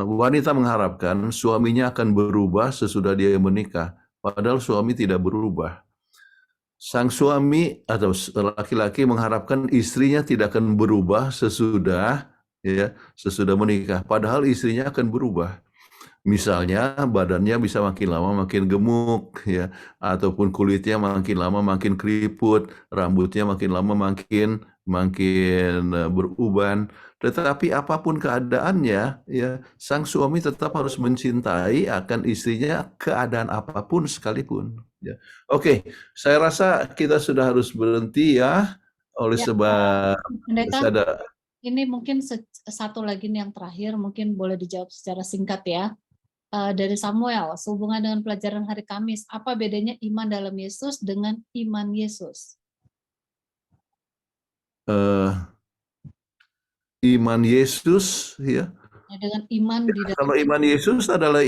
wanita mengharapkan suaminya akan berubah sesudah dia menikah, padahal suami tidak berubah. Sang suami atau laki-laki mengharapkan istrinya tidak akan berubah sesudah menikah, padahal istrinya akan berubah. Misalnya badannya bisa makin lama makin gemuk, ya, ataupun kulitnya makin lama makin keriput, rambutnya makin lama makin beruban. Tetapi apapun keadaannya, ya, sang suami tetap harus mencintai akan istrinya keadaan apapun sekalipun. Ya. Oke, saya rasa kita sudah harus berhenti, ya, oleh sebab Pendeta, ini mungkin satu lagi nih yang terakhir, mungkin boleh dijawab secara singkat, ya. Dari Samuel, sehubungan dengan pelajaran hari Kamis, apa bedanya iman dalam Yesus dengan iman Yesus? Iman Yesus, ya. Dengan iman di dalam. Kalau iman Yesus adalah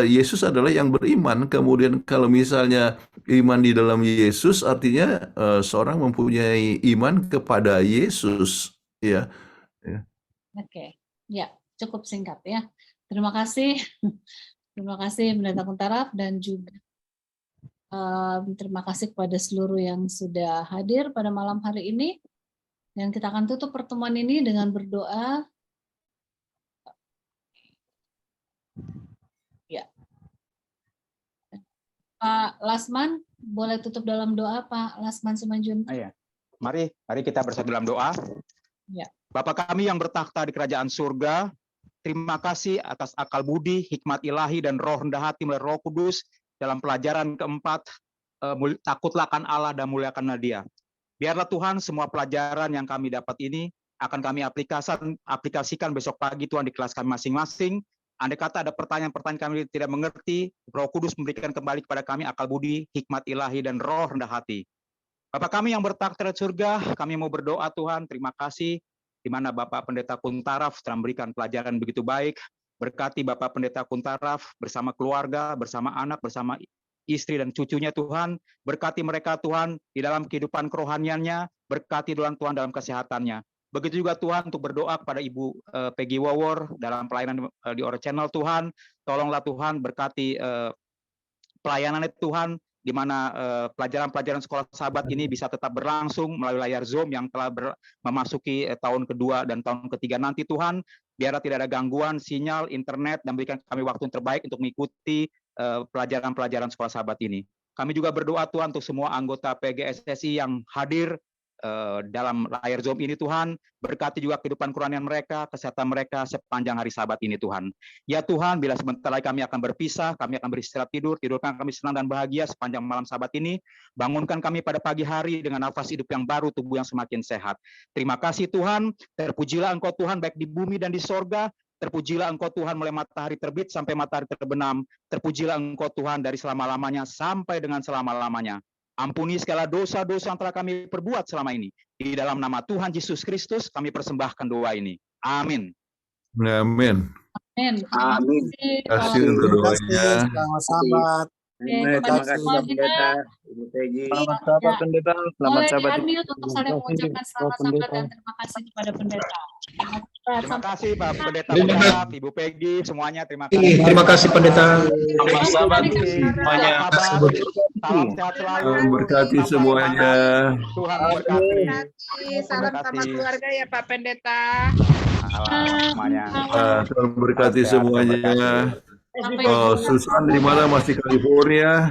Yesus adalah yang beriman. Kemudian kalau misalnya iman di dalam Yesus artinya seorang mempunyai iman kepada Yesus, ya. Oke, ya, cukup singkat, ya. Terima kasih. Terima kasih Pendeta Kuntaraf, dan juga terima kasih kepada seluruh yang sudah hadir pada malam hari ini. Dan kita akan tutup pertemuan ini dengan berdoa. Ya. Pak Lasman, boleh tutup dalam doa, Pak Lasman Simanjuntak? Ya. Mari kita bersatu dalam doa. Ya. Bapa kami yang bertakhta di kerajaan surga, terima kasih atas akal budi, hikmat ilahi, dan roh rendah hati melalui Roh Kudus dalam pelajaran keempat, takutlah akan Allah dan muliakanlah Dia. Biarlah Tuhan semua pelajaran yang kami dapat ini akan kami aplikasikan besok pagi Tuhan di kelas kami masing-masing. Andai kata ada pertanyaan-pertanyaan kami tidak mengerti, Roh Kudus memberikan kembali kepada kami akal budi, hikmat ilahi, dan roh rendah hati. Bapa kami yang bertakhta di surga, kami mau berdoa Tuhan, terima kasih di mana Bapak Pendeta Kuntaraf telah memberikan pelajaran begitu baik. Berkati Bapak Pendeta Kuntaraf bersama keluarga, bersama anak, bersama istri dan cucunya Tuhan. Berkati mereka Tuhan di dalam kehidupan kerohaniannya, berkati Tuhan dalam kesehatannya. Begitu juga Tuhan untuk berdoa kepada Ibu Peggy Wawor dalam pelayanan di Ora Channel Tuhan. Tolonglah Tuhan berkati pelayanannya Tuhan, di mana pelajaran-pelajaran sekolah sahabat ini bisa tetap berlangsung melalui layar Zoom yang telah memasuki tahun kedua dan tahun ketiga nanti Tuhan. Biarlah tidak ada gangguan sinyal, internet, dan berikan kami waktu yang terbaik untuk mengikuti pelajaran-pelajaran sekolah sahabat ini. Kami juga berdoa Tuhan untuk semua anggota PGSSI yang hadir dalam layar Zoom ini Tuhan, berkati juga kehidupan kerohanian mereka, kesehatan mereka sepanjang hari sabat ini Tuhan. Ya Tuhan, bila sebentar lagi kami akan berpisah, kami akan beristirahat tidurkan kami senang dan bahagia sepanjang malam sabat ini, bangunkan kami pada pagi hari dengan nafas hidup yang baru, tubuh yang semakin sehat. Terima kasih Tuhan, terpujilah Engkau Tuhan baik di bumi dan di sorga, terpujilah Engkau Tuhan mulai matahari terbit sampai matahari terbenam, terpujilah Engkau Tuhan dari selama-lamanya sampai dengan selama-lamanya. Ampuni segala dosa-dosa yang telah kami perbuat selama ini. Di dalam nama Tuhan Yesus Kristus kami persembahkan doa ini. Amin. Amin. Amin. Amin. Terima kasih untuk doanya. Selamat sahabat. Terima kasih Pak Pendeta, Ibu Peggy. Selamat sahabat pendeta. Selamat Boleh sahabat. diambil untuk saling mengucapkan selamat sahabat dan terima kasih kepada pendeta. Terima kasih Pak Pendeta Terima kasih. Kuntaraf, Ibu Peggy, semuanya terima kasih. Terima kasih pendeta. Selamat sahabat Semuanya. Salam sehat selalu. Berkati semuanya. Tuhan memberkati. Salam sama keluarga ya Pak Pendeta. Salam semuanya. Tuhan berkati semuanya. Sampai Oh, Susan di mana? Masih California.